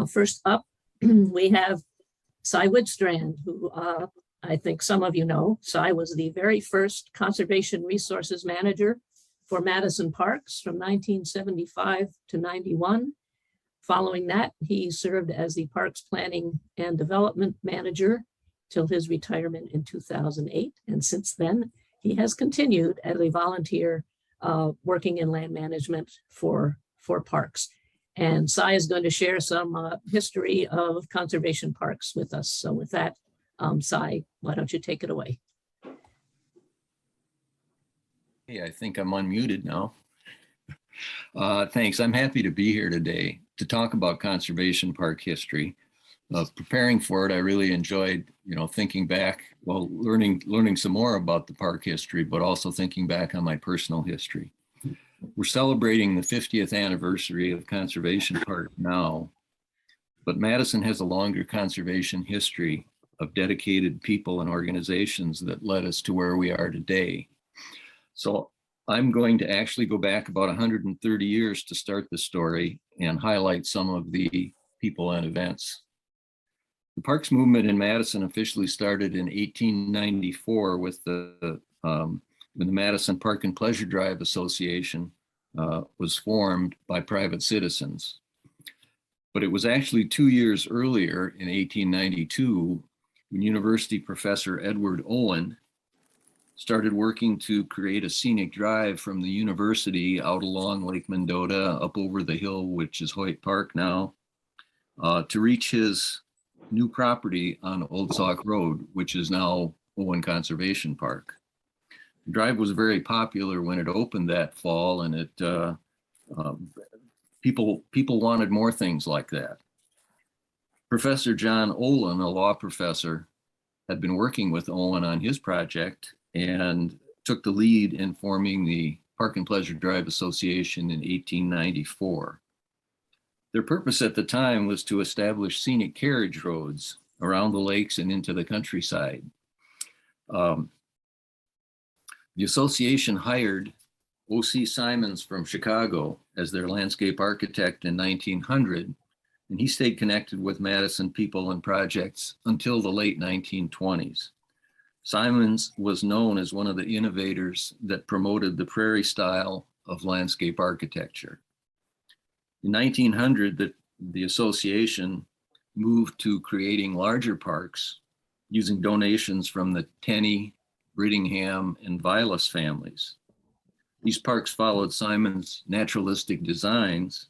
First up, we have Cy Widstrand, who I think some of you know. Cy was the very first conservation resources manager for Madison Parks from 1975 to 91. Following that, he served as the Parks Planning and Development Manager till his retirement in 2008. And since then, he has continued as a volunteer working in land management for parks. And Cy is going to share some history of conservation parks with us. So with that, Cy, why don't you take it away? Hey, I think I'm unmuted now. Thanks. I'm happy to be here today to talk about conservation park history. Preparing for it, I really enjoyed, thinking back, learning some more about the park history, but also thinking back on my personal history. We're celebrating the 50th anniversary of Conservation Park now, but Madison has a longer conservation history of dedicated people and organizations that led us to where we are today. So I'm going to actually go back about 130 years to start the story and highlight some of the people and events. The parks movement in Madison officially started in 1894 with when the Madison Park and Pleasure Drive Association was formed by private citizens. But it was actually 2 years earlier in 1892 when University professor Edward Owen started working to create a scenic drive from the university out along Lake Mendota up over the hill, which is Hoyt Park now, to reach his new property on Old Sauk Road, which is now Owen Conservation Park. The drive was very popular when it opened that fall, and it people wanted more things like that. Professor John Olin, a law professor, had been working with Owen on his project and took the lead in forming the Park and Pleasure Drive Association in 1894. Their purpose at the time was to establish scenic carriage roads around the lakes and into the countryside. The association hired O.C. Simons from Chicago as their landscape architect in 1900, and he stayed connected with Madison people and projects until the late 1920s. Simons was known as one of the innovators that promoted the prairie style of landscape architecture. In 1900, the association moved to creating larger parks using donations from the Tenney, Brittingham, and Vilas families. These parks followed Simon's naturalistic designs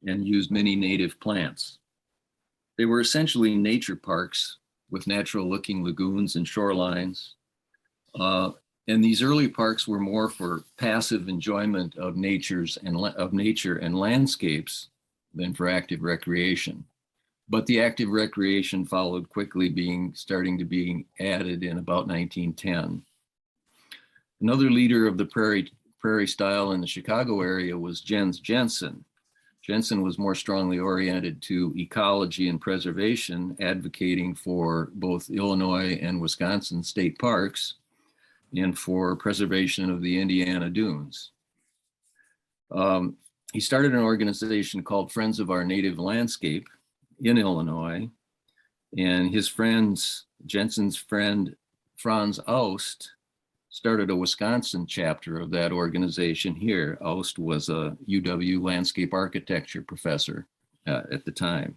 and used many native plants. They were essentially nature parks with natural looking lagoons and shorelines. And these early parks were more for passive enjoyment of nature and landscapes than for active recreation. But the active recreation followed quickly, starting to be added in about 1910. Another leader of the prairie style in the Chicago area was Jens Jensen. Jensen was more strongly oriented to ecology and preservation, advocating for both Illinois and Wisconsin state parks and for preservation of the Indiana dunes. He started an organization called Friends of Our Native Landscape in Illinois, and Jensen's friend Franz Aust started a Wisconsin chapter of that organization here. Aust was a UW landscape architecture professor at the time.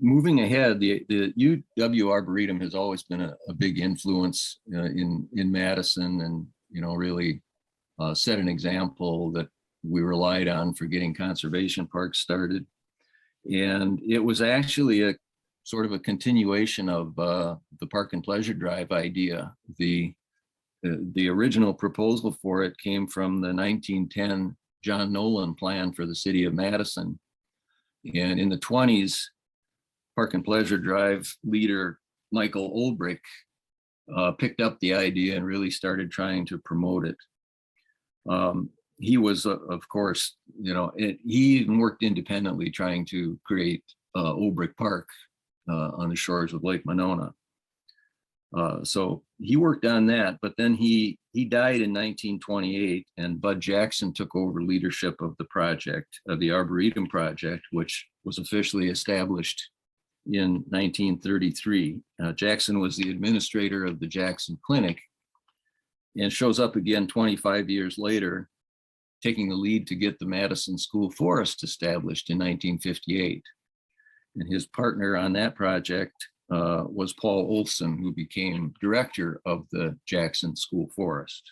Moving ahead, the UW Arboretum has always been a big influence in Madison, and really set an example that we relied on for getting conservation parks started. And it was actually a sort of a continuation of the Park and Pleasure Drive idea. The original proposal for it came from the 1910 John Nolan plan for the city of Madison. And in the 20s, Park and Pleasure Drive leader Michael Olbrich picked up the idea and really started trying to promote it. He was, of course, he even worked independently trying to create Olbrich Park on the shores of Lake Monona. So he worked on that, but then he He died in 1928, and Bud Jackson took over leadership of the project, of the Arboretum project, which was officially established in 1933. Jackson was the administrator of the Jackson Clinic and shows up again 25 years later, taking the lead to get the Madison School Forest established in 1958. And his partner on that project was Paul Olson, who became director of the Jackson School Forest.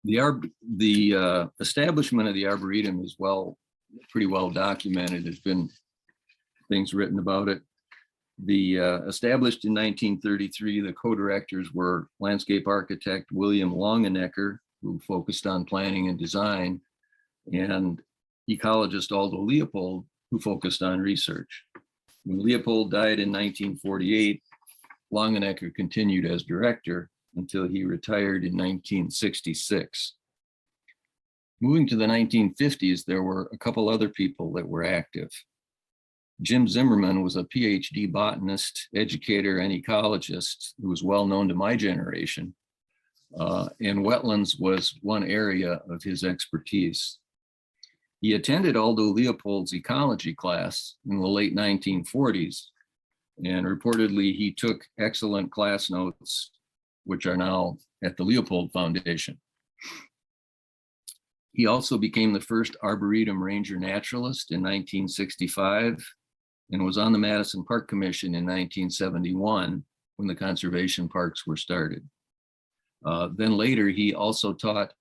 The establishment of the Arboretum is pretty well documented. There's been things written about it. Established in 1933, the co-directors were landscape architect William Longenecker, who focused on planning and design, and ecologist Aldo Leopold, who focused on research. When Leopold died in 1948, Longenecker continued as director until he retired in 1966. Moving to the 1950s, there were a couple other people that were active. Jim Zimmerman was a PhD botanist, educator, and ecologist who was well known to my generation. And wetlands was one area of his expertise. He attended Aldo Leopold's ecology class in the late 1940s, and reportedly he took excellent class notes, which are now at the Leopold Foundation. He also became the first Arboretum Ranger Naturalist in 1965 and was on the Madison Park Commission in 1971 when the conservation parks were started. Then later, he also taught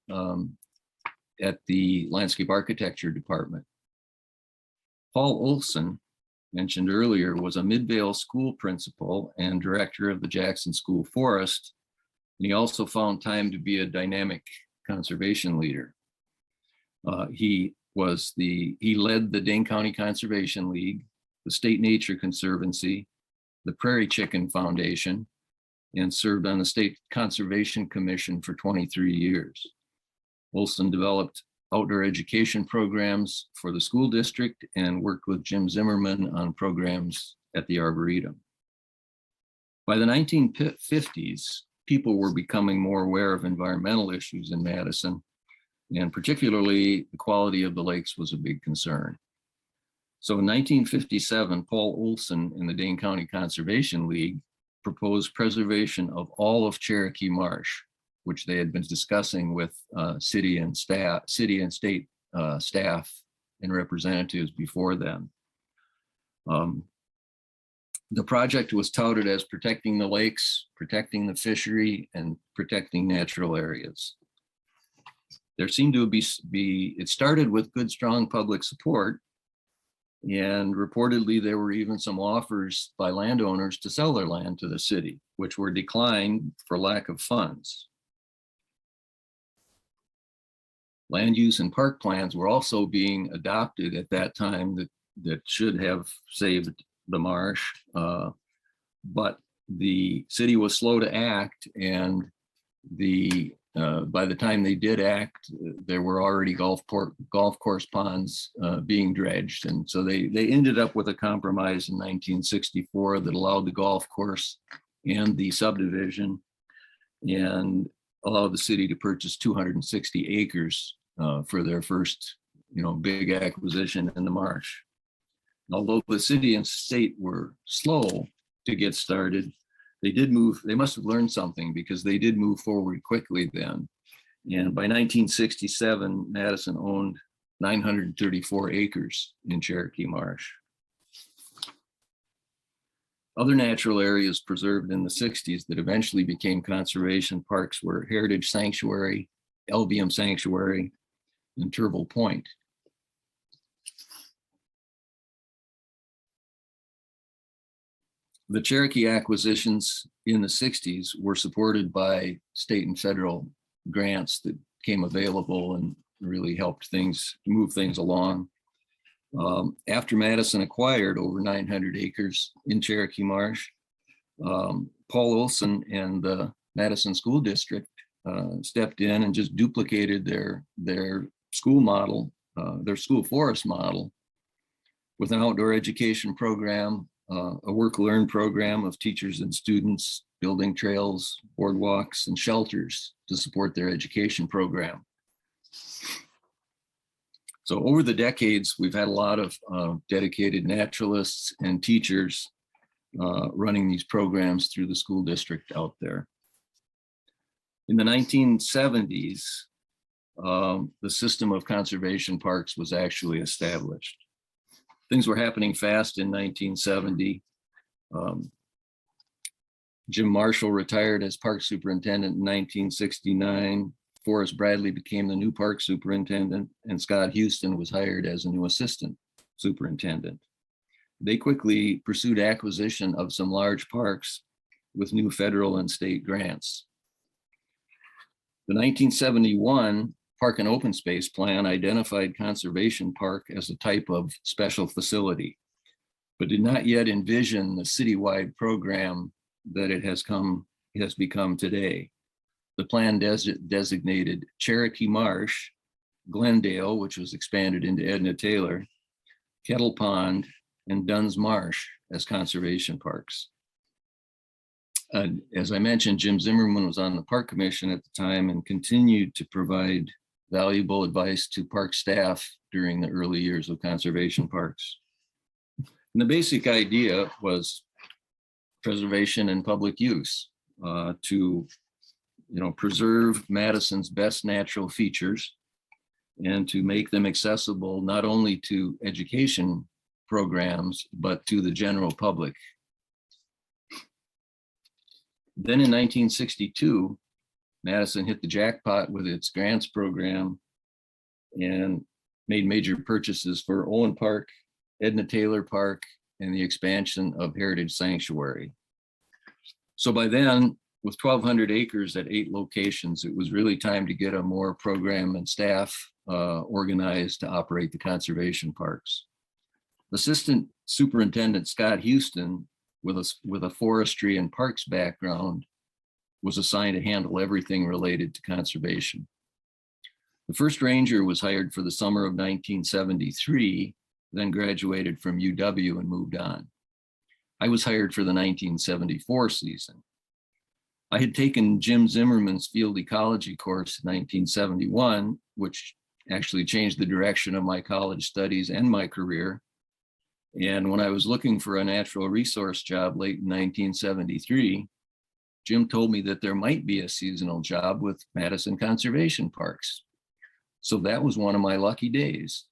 at the landscape architecture department. Paul Olson, mentioned earlier, was a Midvale school principal and director of the Jackson School Forest. And he also found time to be a dynamic conservation leader. He led the Dane County Conservation League, the State Nature Conservancy, the Prairie Chicken Foundation, and served on the State Conservation Commission for 23 years. Olson developed outdoor education programs for the school district and worked with Jim Zimmerman on programs at the Arboretum. By the 1950s, people were becoming more aware of environmental issues in Madison, and particularly the quality of the lakes was a big concern. So in 1957, Paul Olson and the Dane County Conservation League proposed preservation of all of Cherokee Marsh, which they had been discussing with city and state staff and representatives before then. The project was touted as protecting the lakes, protecting the fishery, and protecting natural areas. There seemed to it started with good, strong public support, and reportedly there were even some offers by landowners to sell their land to the city, which were declined for lack of funds. Land use and park plans were also being adopted at that time that should have saved the marsh, but the city was slow to act, and by the time they did act, there were already golf course ponds being dredged, and so they ended up with a compromise in 1964 that allowed the golf course and the subdivision, and allowed the city to purchase 260 acres for their first, big acquisition in the marsh. Although the city and state were slow to get started, they must have learned something, because they did move forward quickly then. And by 1967, Madison owned 934 acres in Cherokee Marsh. Other natural areas preserved in the 60s that eventually became conservation parks were Heritage Sanctuary, Albium Sanctuary, and Turtle Point. The Cherokee acquisitions in the 60s were supported by state and federal grants that came available and really helped move things along. After Madison acquired over 900 acres in Cherokee Marsh, Paul Olson and the Madison School District stepped in and just duplicated their school model, their school forest model, with an outdoor education program, a work-learn program of teachers and students building trails, boardwalks, and shelters to support their education program. So over the decades, we've had a lot of dedicated naturalists and teachers running these programs through the school district out there. In the 1970s, the system of conservation parks was actually established. Things were happening fast in 1970. Jim Marshall retired as park superintendent in 1969. Forrest Bradley became the new park superintendent, and Scott Houston was hired as a new assistant superintendent. They quickly pursued acquisition of some large parks with new federal and state grants. The 1971 Park and Open Space Plan identified Conservation Park as a type of special facility, but did not yet envision the citywide program that it has become today. The plan designated Cherokee Marsh, Glendale, which was expanded into Edna Taylor, Kettle Pond, and Dunn's Marsh as conservation parks. As I mentioned, Jim Zimmerman was on the Park Commission at the time and continued to provide valuable advice to park staff during the early years of conservation parks. And the basic idea was preservation and public use to preserve Madison's best natural features and to make them accessible not only to education programs, but to the general public. Then in 1962, Madison hit the jackpot with its grants program and made major purchases for Owen Park, Edna Taylor Park, and the expansion of Heritage Sanctuary. So by then, with 1,200 acres at 8 locations, it was really time to get a more program and staff organized to operate the conservation parks. Assistant Superintendent Scott Houston, with a forestry and parks background, was assigned to handle everything related to conservation. The first ranger was hired for the summer of 1973, then graduated from UW and moved on. I was hired for the 1974 season. I had taken Jim Zimmerman's field ecology course in 1971, which actually changed the direction of my college studies and my career. And when I was looking for a natural resource job late in 1973, Jim told me that there might be a seasonal job with Madison Conservation Parks. So that was one of my lucky days.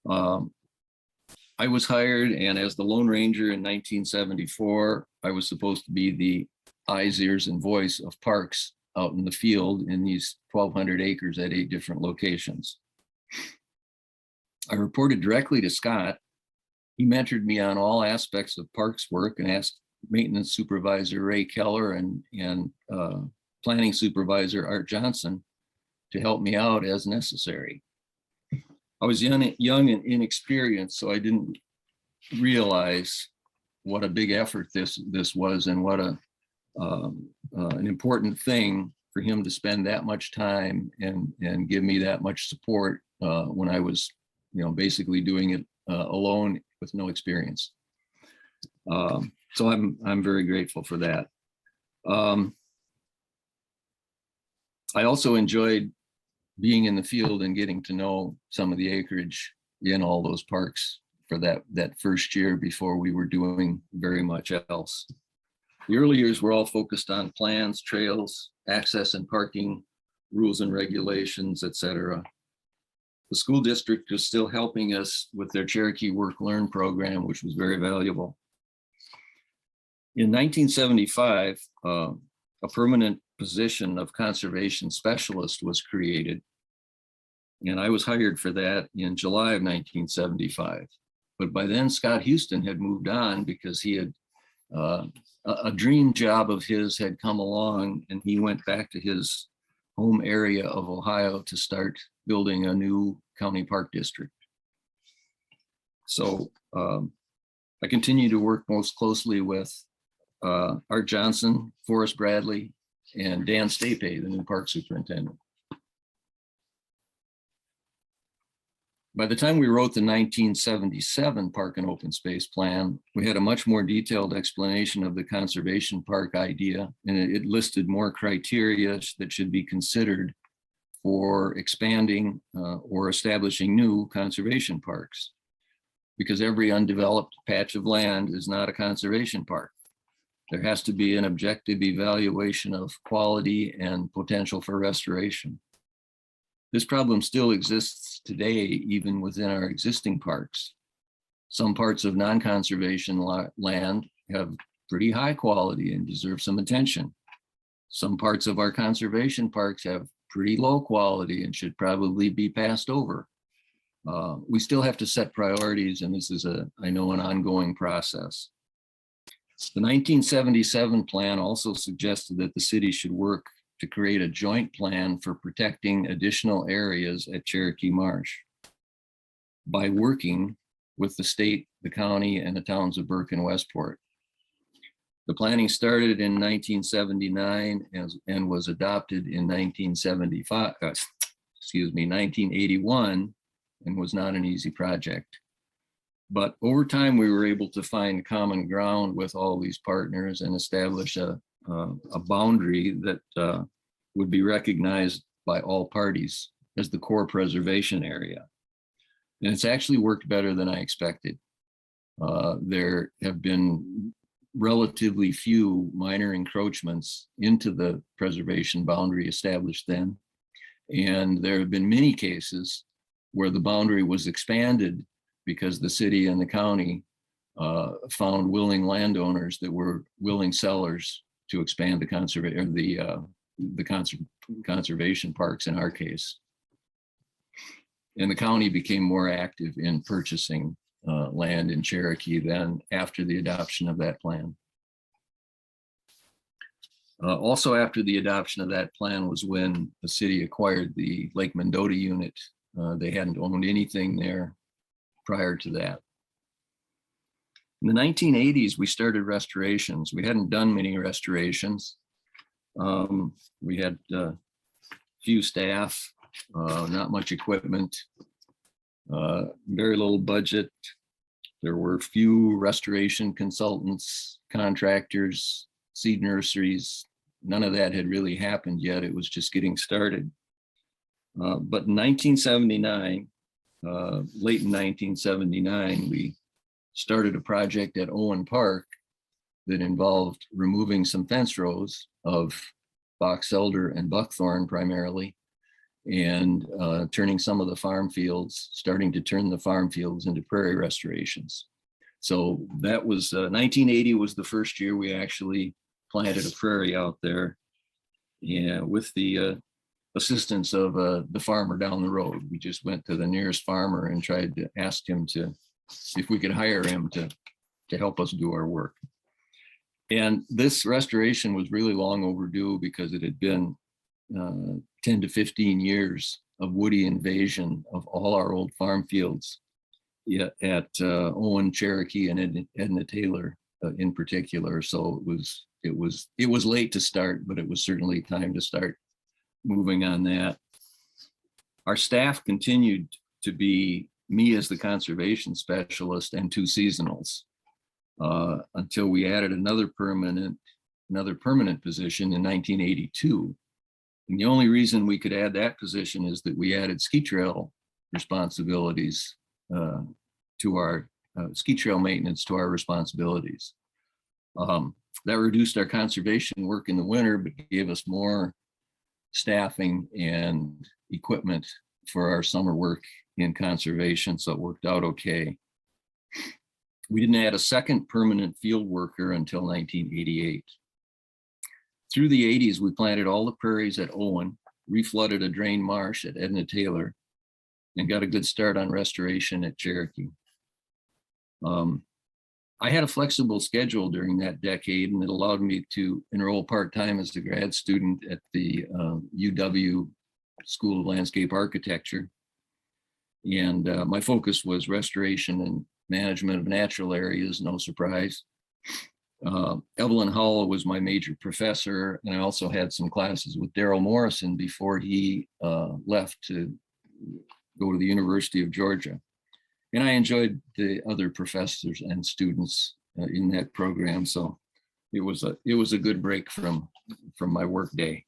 I was hired, and as the Lone Ranger in 1974, I was supposed to be the eyes, ears, and voice of parks out in the field in these 1,200 acres at 8 different locations. I reported directly to Scott. He mentored me on all aspects of parks work and asked maintenance supervisor Ray Keller and planning supervisor Art Johnson to help me out as necessary. I was young and inexperienced, so I didn't realize what a big effort this was, and what an important thing for him to spend that much time and give me that much support when I was, basically doing it alone with no experience. So I'm very grateful for that. I also enjoyed being in the field and getting to know some of the acreage in all those parks for that first year before we were doing very much else. The early years were all focused on plans, trails, access and parking, rules and regulations, etc. The school district was still helping us with their Cherokee Work Learn program, which was very valuable. In 1975, a permanent position of conservation specialist was created, and I was hired for that in July of 1975. But by then, Scott Houston had moved on because he had a dream job of his had come along, and he went back to his home area of Ohio to start building a new county park district. So I continue to work most closely with Art Johnson, Forrest Bradley, and Dan Stape, the new park superintendent. By the time we wrote the 1977 Park and Open Space Plan, we had a much more detailed explanation of the conservation park idea, and it listed more criteria that should be considered for expanding or establishing new conservation parks, because every undeveloped patch of land is not a conservation park. There has to be an objective evaluation of quality and potential for restoration. This problem still exists today, even within our existing parks. Some parts of non-conservation land have pretty high quality and deserve some attention. Some parts of our conservation parks have pretty low quality and should probably be passed over. We still have to set priorities, and this is I know, an ongoing process. The 1977 plan also suggested that the city should work to create a joint plan for protecting additional areas at Cherokee Marsh by working with the state, the county, and the towns of Burke and Westport. The planning started in 1979 and was adopted in 1981, and was not an easy project. But over time, we were able to find common ground with all these partners and establish a boundary that would be recognized by all parties as the core preservation area. And it's actually worked better than I expected. There have been relatively few minor encroachments into the preservation boundary established then. And there have been many cases where the boundary was expanded because the city and the county found willing landowners that were willing sellers to expand the conservation parks in our case. And the county became more active in purchasing land in Cherokee then after the adoption of that plan. Also after the adoption of that plan was when the city acquired the Lake Mendota unit. They hadn't owned anything there prior to that. In the 1980s, we started restorations. We hadn't done many restorations. We had few staff, not much equipment, very little budget. There were few restoration consultants, contractors, seed nurseries. None of that had really happened yet. It was just getting started. But in 1979, late in 1979, we started a project at Owen Park that involved removing some fence rows of box elder and buckthorn primarily, and turning some of the farm fields, starting to turn the farm fields into prairie restorations. So that was 1980 was the first year we actually planted a prairie out there, with the assistance of the farmer down the road. We just went to the nearest farmer and tried to ask him to see if we could hire him to help us do our work. And this restoration was really long overdue because it had been 10 to 15 years of woody invasion of all our old farm fields at Owen, Cherokee, and Edna Taylor in particular. So it was late to start, but it was certainly time to start moving on that. Our staff continued to be me as the conservation specialist and two seasonals until we added another permanent position in 1982. And the only reason we could add that position is that we added ski trail responsibilities to our ski trail maintenance to our responsibilities. That reduced our conservation work in the winter, but gave us more staffing and equipment for our summer work in conservation, so it worked out okay. We didn't add a second permanent field worker until 1988. Through the 80s, we planted all the prairies at Owen, reflooded a drain marsh at Edna Taylor, and got a good start on restoration at Cherokee. I had a flexible schedule during that decade, and it allowed me to enroll part-time as a grad student at the UW School of Landscape Architecture. And my focus was restoration and management of natural areas, no surprise. Evelyn Howell was my major professor, and I also had some classes with Daryl Morrison before he left to go to the University of Georgia. And I enjoyed the other professors and students in that program. So it was a good break from my work day.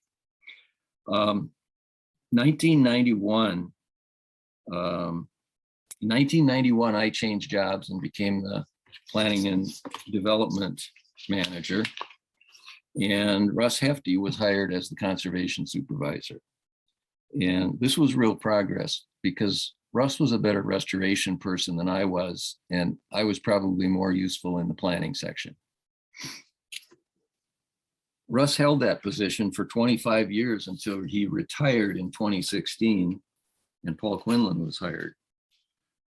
1991, 1991, I changed jobs and became the planning and development manager. And Russ Hefty was hired as the conservation supervisor. And this was real progress because Russ was a better restoration person than I was, and I was probably more useful in the planning section. Russ held that position for 25 years until he retired in 2016, and Paul Quinlan was hired.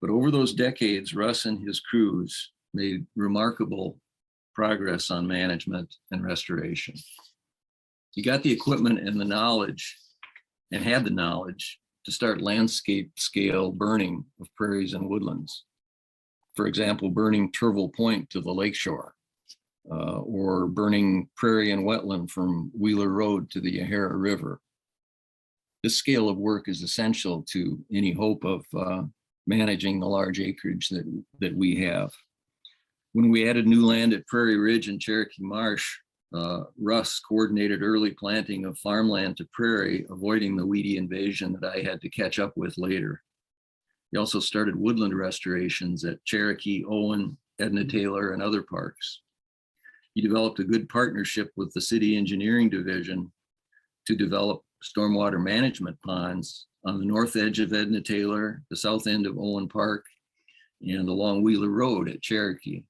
But over those decades, Russ and his crews made remarkable progress on management and restoration. He got the equipment and the knowledge, and had the knowledge to start landscape scale burning of prairies and woodlands. For example, burning Turville Point to the lakeshore, or burning prairie and wetland from Wheeler Road to the Yahara River. This scale of work is essential to any hope of managing the large acreage that we have. When we added new land at Prairie Ridge and Cherokee Marsh, Russ coordinated early planting of farmland to prairie, avoiding the weedy invasion that I had to catch up with later. He also started woodland restorations at Cherokee, Owen, Edna Taylor, and other parks. He developed a good partnership with the city engineering division to develop stormwater management ponds on the north edge of Edna Taylor, the south end of Owen Park, and along Wheeler Road at Cherokee.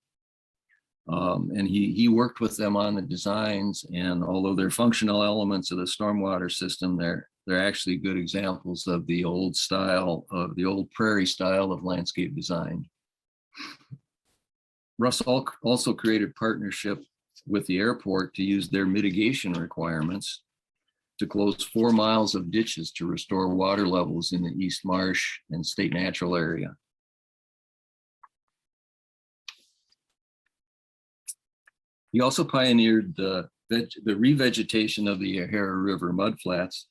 And he worked with them on the designs, and although they're functional elements of the stormwater system, they're actually good examples of the old style, of the old prairie style of landscape design. Russ also created partnership with the airport to use their mitigation requirements to close 4 miles of ditches to restore water levels in the East Marsh and State Natural area. He also pioneered the revegetation of the Yahara River mudflats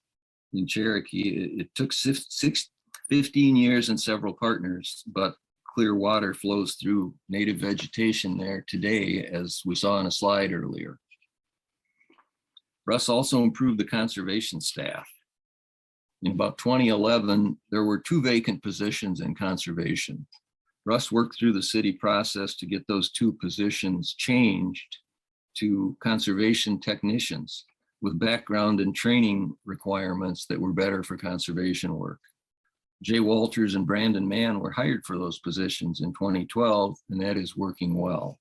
in Cherokee. It took 15 years and several partners, but clear water flows through native vegetation there today, as we saw in a slide earlier. Russ also improved the conservation staff. In about 2011, there were 2 vacant positions in conservation. Russ worked through the city process to get those 2 positions changed to conservation technicians with background and training requirements that were better for conservation work. Jay Walters and Brandon Mann were hired for those positions in 2012, and that is working well.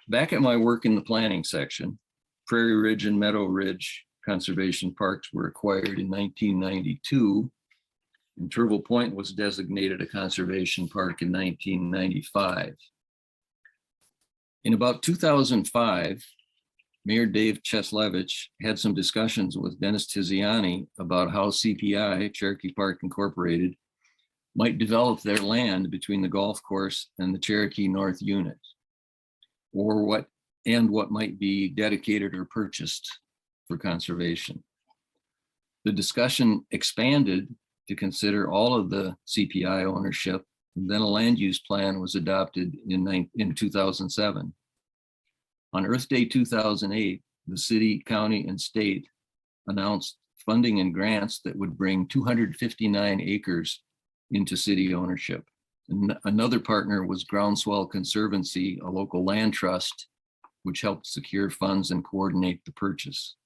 Back at my work in the planning section, Prairie Ridge and Meadow Ridge Conservation Parks were acquired in 1992, and Turville Point was designated a conservation park in 1995. In about 2005, Mayor Dave Cheslevich had some discussions with Dennis Tiziani about how CPI, Cherokee Park Incorporated, might develop their land between the golf course and the Cherokee North unit, or what might be dedicated or purchased for conservation. The discussion expanded to consider all of the CPI ownership, and then a land use plan was adopted in 2007. On Earth Day 2008, the city, county, and state announced funding and grants that would bring 259 acres into city ownership. And another partner was Groundswell Conservancy, a local land trust, which helped secure funds and coordinate the purchase.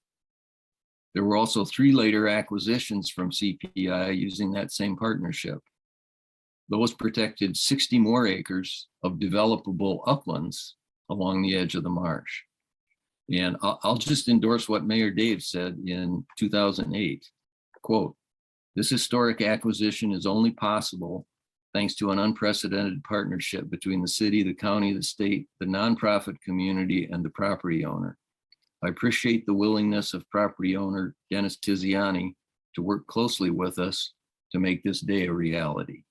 There were also 3 later acquisitions from CPI using that same partnership. Those protected 60 more acres of developable uplands along the edge of the marsh. And I'll just endorse what Mayor Dave said in 2008, quote, "This historic acquisition is only possible thanks to an unprecedented partnership between the city, the county, the state, the nonprofit community, and the property owner. I appreciate the willingness of property owner Dennis Tiziani to work closely with us to make this day a reality."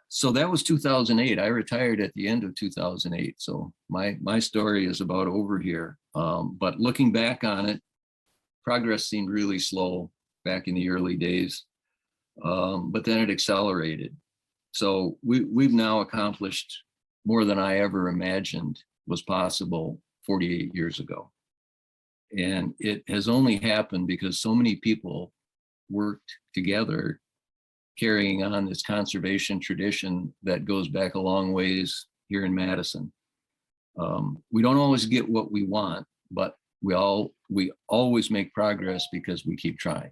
So that was 2008. I retired at the end of 2008. So my story is about over here. But looking back on it, progress seemed really slow back in the early days. But then it accelerated. So we've now accomplished more than I ever imagined was possible 48 years ago. And it has only happened because so many people worked together, carrying on this conservation tradition that goes back a long ways here in Madison. We don't always get what we want, but we always make progress because we keep trying.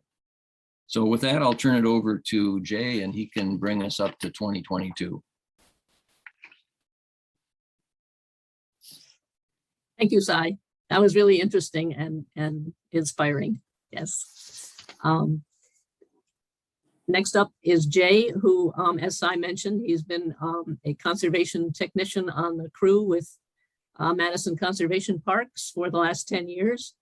So with that, I'll turn it over to Jay, and he can bring us up to 2022. Thank you, Cy. That was really interesting and inspiring. Yes. Next up is Jay, who, as Cy mentioned, he's been a conservation technician on the crew with Madison Conservation Parks for the last 10 years.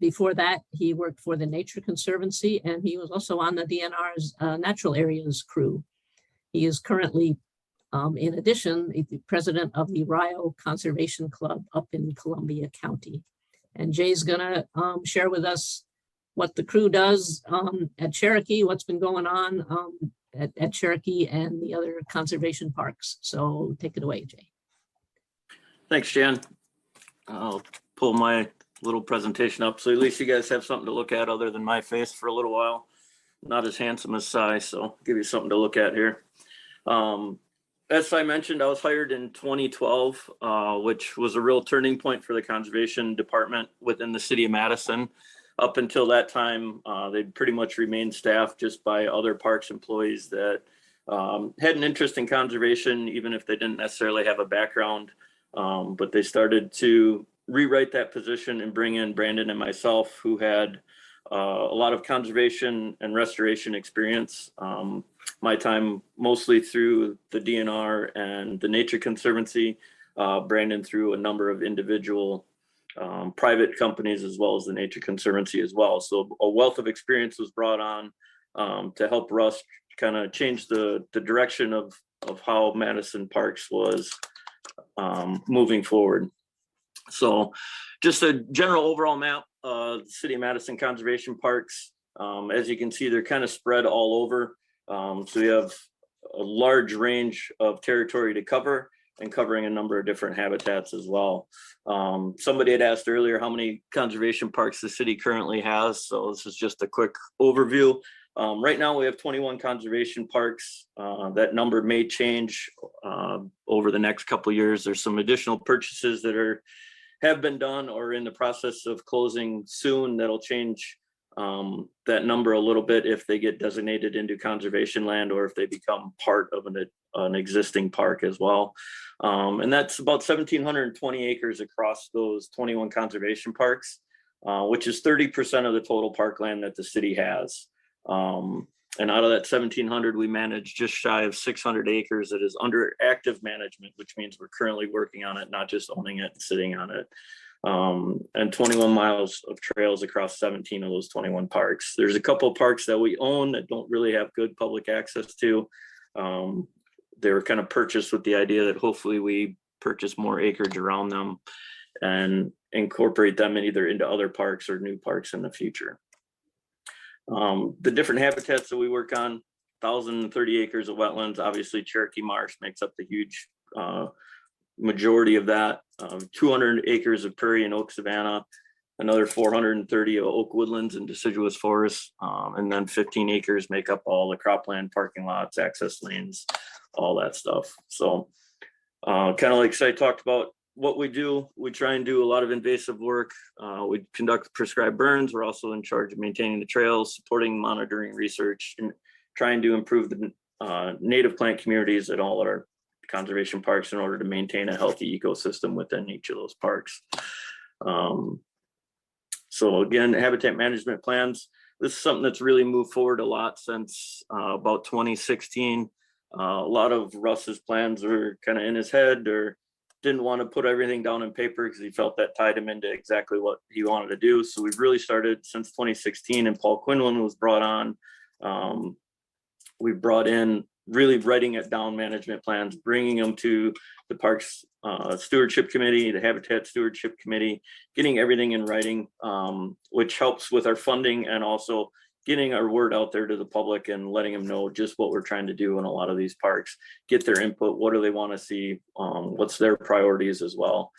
Before that, he worked for the Nature Conservancy, and he was also on the DNR's Natural Areas crew. He is currently, in addition, the president of the Rio Conservation Club up in Columbia County. And Jay's gonna share with us what the crew does at Cherokee, what's been going on at Cherokee and the other conservation parks. So take it away, Jay. Thanks, Jan. I'll pull my little presentation up so at least you guys have something to look at other than my face for a little while. Not as handsome as Cy, so I'll give you something to look at here. As I mentioned, I was hired in 2012, which was a real turning point for the conservation department within the city of Madison. Up until that time, they'd pretty much remained staffed just by other parks employees that had an interest in conservation, even if they didn't necessarily have a background. But they started to rewrite that position and bring in Brandon and myself, who had a lot of conservation and restoration experience. My time mostly through the DNR and the Nature Conservancy, Brandon through a number of individual private companies as well as the Nature Conservancy as well. So a wealth of experience was brought on to help Russ kind of change the direction of how Madison Parks was moving forward. So just a general overall map, City of Madison Conservation Parks. As you can see, they're kind of spread all over. So we have a large range of territory to cover and covering a number of different habitats as well. Somebody had asked earlier how many conservation parks the city currently has. So this is just a quick overview. Right now we have 21 conservation parks. That number may change over the next couple of years. There's some additional purchases that have been done or in the process of closing soon that'll change that number a little bit if they get designated into conservation land or if they become part of an existing park as well. And that's about 1,720 acres across those 21 conservation parks, which is 30% of the total parkland that the city has. And out of that 1,700, we manage just shy of 600 acres that is under active management, which means we're currently working on it, not just owning it and sitting on it. And 21 miles of trails across 17 of those 21 parks. There's a couple of parks that we own that don't really have good public access to. They were kind of purchased with the idea that hopefully we purchase more acreage around them and incorporate them either into other parks or new parks in the future. The different habitats that we work on, 1,030 acres of wetlands. Obviously Cherokee Marsh makes up the huge majority of that. 200 acres of prairie and oak savanna, another 430 of oak woodlands and deciduous forests, and then 15 acres make up all the cropland, parking lots, access lanes, all that stuff. So kind of like I talked about what we do, we try and do a lot of invasive work. We conduct prescribed burns. We're also in charge of maintaining the trails, supporting monitoring research, and trying to improve the native plant communities at all our conservation parks in order to maintain a healthy ecosystem within each of those parks. So again, habitat management plans. This is something that's really moved forward a lot since about 2016. A lot of Russ's plans were kind of in his head or didn't want to put everything down in paper because he felt that tied him into exactly what he wanted to do. So we've really started since 2016 and Paul Quinlan was brought on. We brought in really writing it down management plans, bringing them to the Parks Stewardship Committee, the Habitat Stewardship Committee, getting everything in writing, which helps with our funding and also getting our word out there to the public and letting them know just what we're trying to do in a lot of these parks, get their input. What do they want to see? What's their priorities as well,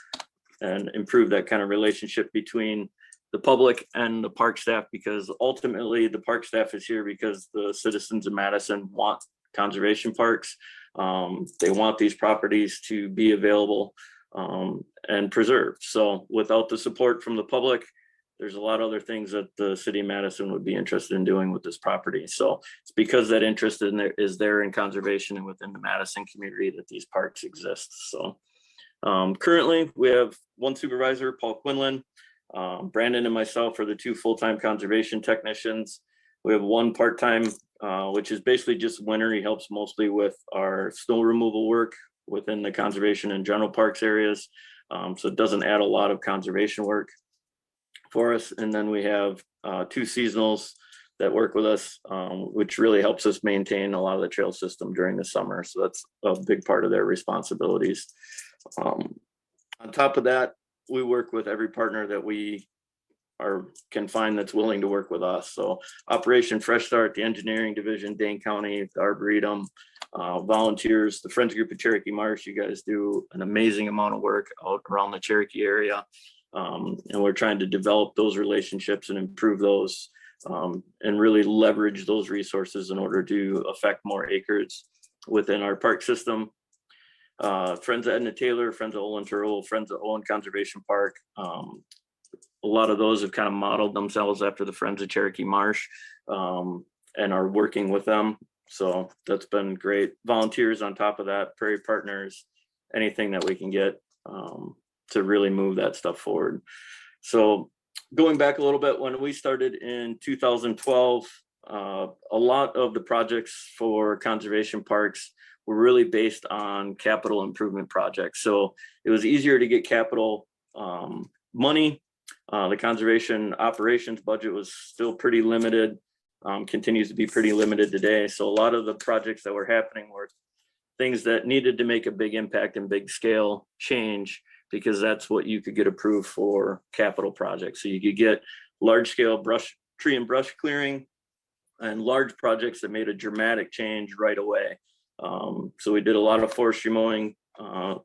and improve that kind of relationship between the public and the park staff, because ultimately the park staff is here because the citizens of Madison want conservation parks. They want these properties to be available and preserved. So without the support from the public, there's a lot of other things that the city of Madison would be interested in doing with this property. So it's because that interest is there in conservation and within the Madison community that these parks exist. So currently we have one supervisor, Paul Quinlan. Brandon and myself are the 2 full-time conservation technicians. We have one part-time, which is basically just winter. He helps mostly with our snow removal work within the conservation and general parks areas. So it doesn't add a lot of conservation work for us. And then we have 2 seasonals that work with us, which really helps us maintain a lot of the trail system during the summer. So that's a big part of their responsibilities. On top of that, we work with every partner that we can find that's willing to work with us. So Operation Fresh Start, the engineering division, Dane County, the Arboretum, volunteers, the Friends Group of Cherokee Marsh. You guys do an amazing amount of work out around the Cherokee area. And we're trying to develop those relationships and improve those, and really leverage those resources in order to affect more acres within our park system. Friends of Edna Taylor, Friends of Olin Turtle, Friends of Olin Conservation Park. A lot of those have kind of modeled themselves after the Friends of Cherokee Marsh, and are working with them. So that's been great. Volunteers on top of that, Prairie Partners, anything that we can get to really move that stuff forward. So going back a little bit, when we started in 2012, a lot of the projects for conservation parks were really based on capital improvement projects. So it was easier to get capital money. The conservation operations budget was still pretty limited, continues to be pretty limited today. So a lot of the projects that were happening were things that needed to make a big impact and big scale change, because that's what you could get approved for capital projects. So you could get large scale tree and brush clearing and large projects that made a dramatic change right away. So we did a lot of forestry mowing.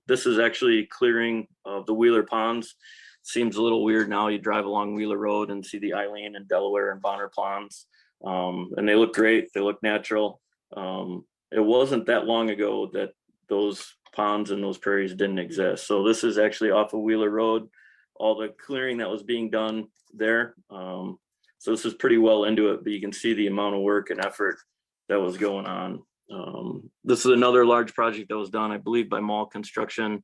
This is actually clearing of the Wheeler ponds. Seems a little weird now. You drive along Wheeler Road and see the Eileen and Delaware and Bonner ponds, and they look great. They look natural. It wasn't that long ago that those ponds and those prairies didn't exist. So this is actually off of Wheeler Road, all the clearing that was being done there. So this is pretty well into it, but you can see the amount of work and effort that was going on. This is another large project that was done, I believe, by Mall Construction,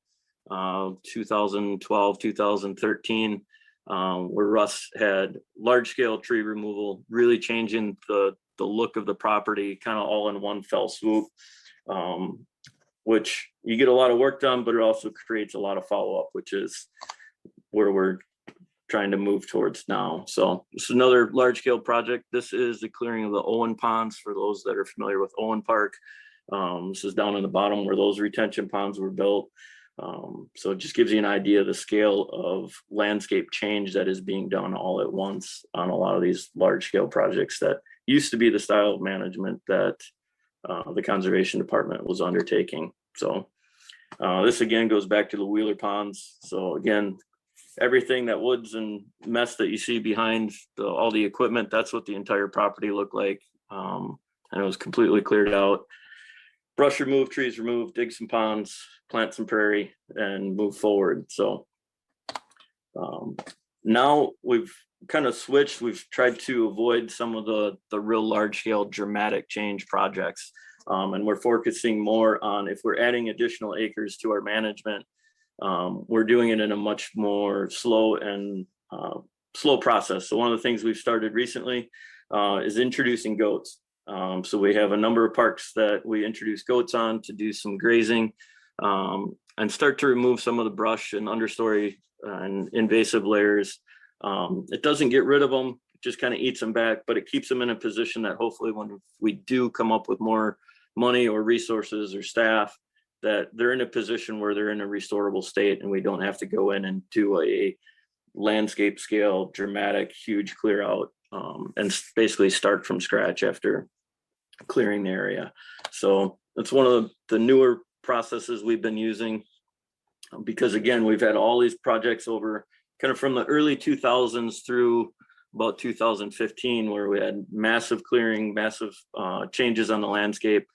2012, 2013, where Russ had large scale tree removal, really changing the look of the property, kind of all in one fell swoop, which you get a lot of work done, but it also creates a lot of follow-up, which is where we're trying to move towards now. So this is another large scale project. This is the clearing of the Owen ponds, for those that are familiar with Owen Park. This is down in the bottom where those retention ponds were built. So it just gives you an idea of the scale of landscape change that is being done all at once on a lot of these large scale projects that used to be the style of management that the conservation department was undertaking. So this again goes back to the Wheeler ponds. So again, everything that woods and mess that you see behind all the equipment, that's what the entire property looked like. And it was completely cleared out. Brush removed, trees removed, dig some ponds, plant some prairie, and move forward. So now we've kind of switched. We've tried to avoid some of the real large scale dramatic change projects. And we're focusing more on, if we're adding additional acres to our management, we're doing it in a much more slow process. So one of the things we've started recently is introducing goats. So we have a number of parks that we introduce goats on to do some grazing, and start to remove some of the brush and understory and invasive layers. It doesn't get rid of them, it just kind of eats them back, but it keeps them in a position that hopefully when we do come up with more money or resources or staff, that they're in a position where they're in a restorable state, and we don't have to go in and do a landscape scale, dramatic, huge clear out and basically start from scratch after clearing the area. So it's one of the newer processes we've been using, because again, we've had all these projects over kind of from the early 2000s through about 2015, where we had massive clearing, massive changes on the landscape,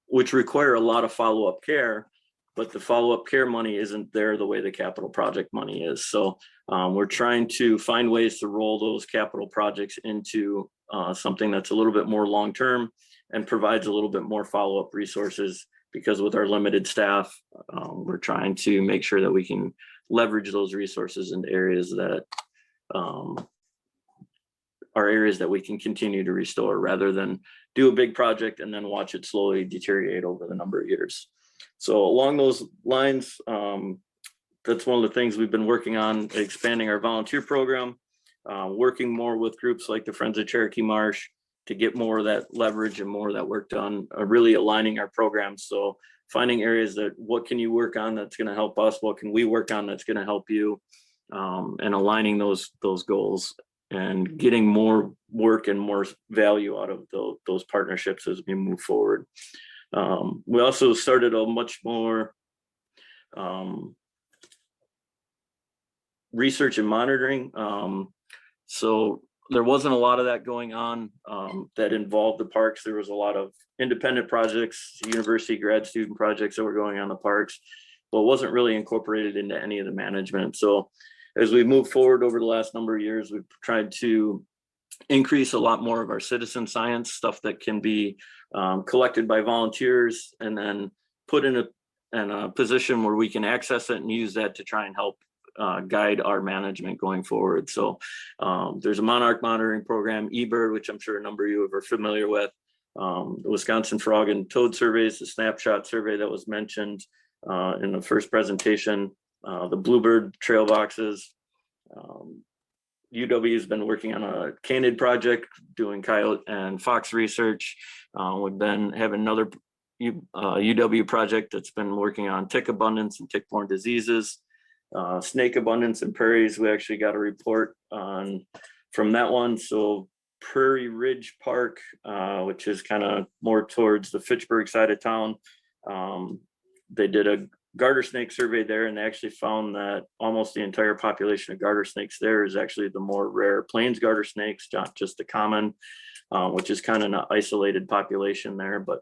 which require a lot of follow-up care, but the follow-up care money isn't there the way the capital project money is. So we're trying to find ways to roll those capital projects into something that's a little bit more long-term and provides a little bit more follow-up resources, because with our limited staff, we're trying to make sure that we can leverage those resources into areas that are areas that we can continue to restore, rather than do a big project and then watch it slowly deteriorate over the number of years. So along those lines, that's one of the things we've been working on, expanding our volunteer program, working more with groups like the Friends of Cherokee Marsh to get more of that leverage and more of that work done, really aligning our programs. So finding areas that, what can you work on that's going to help us? What can we work on that's going to help you? And aligning those goals and getting more work and more value out of those partnerships as we move forward. We also started a much more research and monitoring. So there wasn't a lot of that going on that involved the parks. There was a lot of independent projects, university grad student projects that were going on the parks, but wasn't really incorporated into any of the management. So as we move forward over the last number of years, we've tried to increase a lot more of our citizen science stuff that can be collected by volunteers, and then put in a position where we can access it and use that to try and help guide our management going forward. So there's a monarch monitoring program, eBird, which I'm sure a number of you are familiar with. The Wisconsin Frog and Toad surveys, the snapshot survey that was mentioned in the first presentation, the Bluebird trail boxes. UW has been working on a canid project, doing coyote and fox research. We've been having another UW project that's been working on tick abundance and tick-borne diseases. Snake abundance in prairies, we actually got a report on from that one. So Prairie Ridge Park, which is kind of more towards the Fitchburg side of town, they did a garter snake survey there, and they actually found that almost the entire population of garter snakes there is actually the more rare plains garter snakes, not just the common, which is kind of an isolated population there, but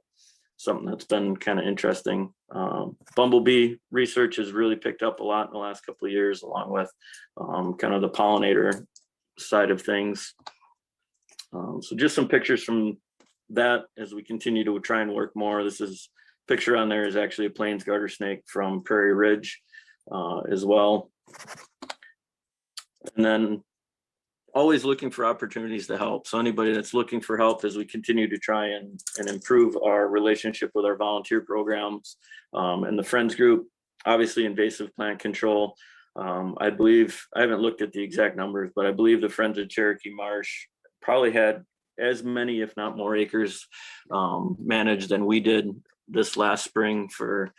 something that's been kind of interesting. Bumblebee research has really picked up a lot in the last couple of years, along with kind of the pollinator side of things. So just some pictures from that as we continue to try and work more. This is picture on there is actually a plains garter snake from Prairie Ridge as well. And then always looking for opportunities to help. So anybody that's looking for help as we continue to try and improve our relationship with our volunteer programs and the Friends group, obviously invasive plant control. I believe, I haven't looked at the exact numbers, but I believe the Friends of Cherokee Marsh probably had as many, if not more acres managed than we did this last spring for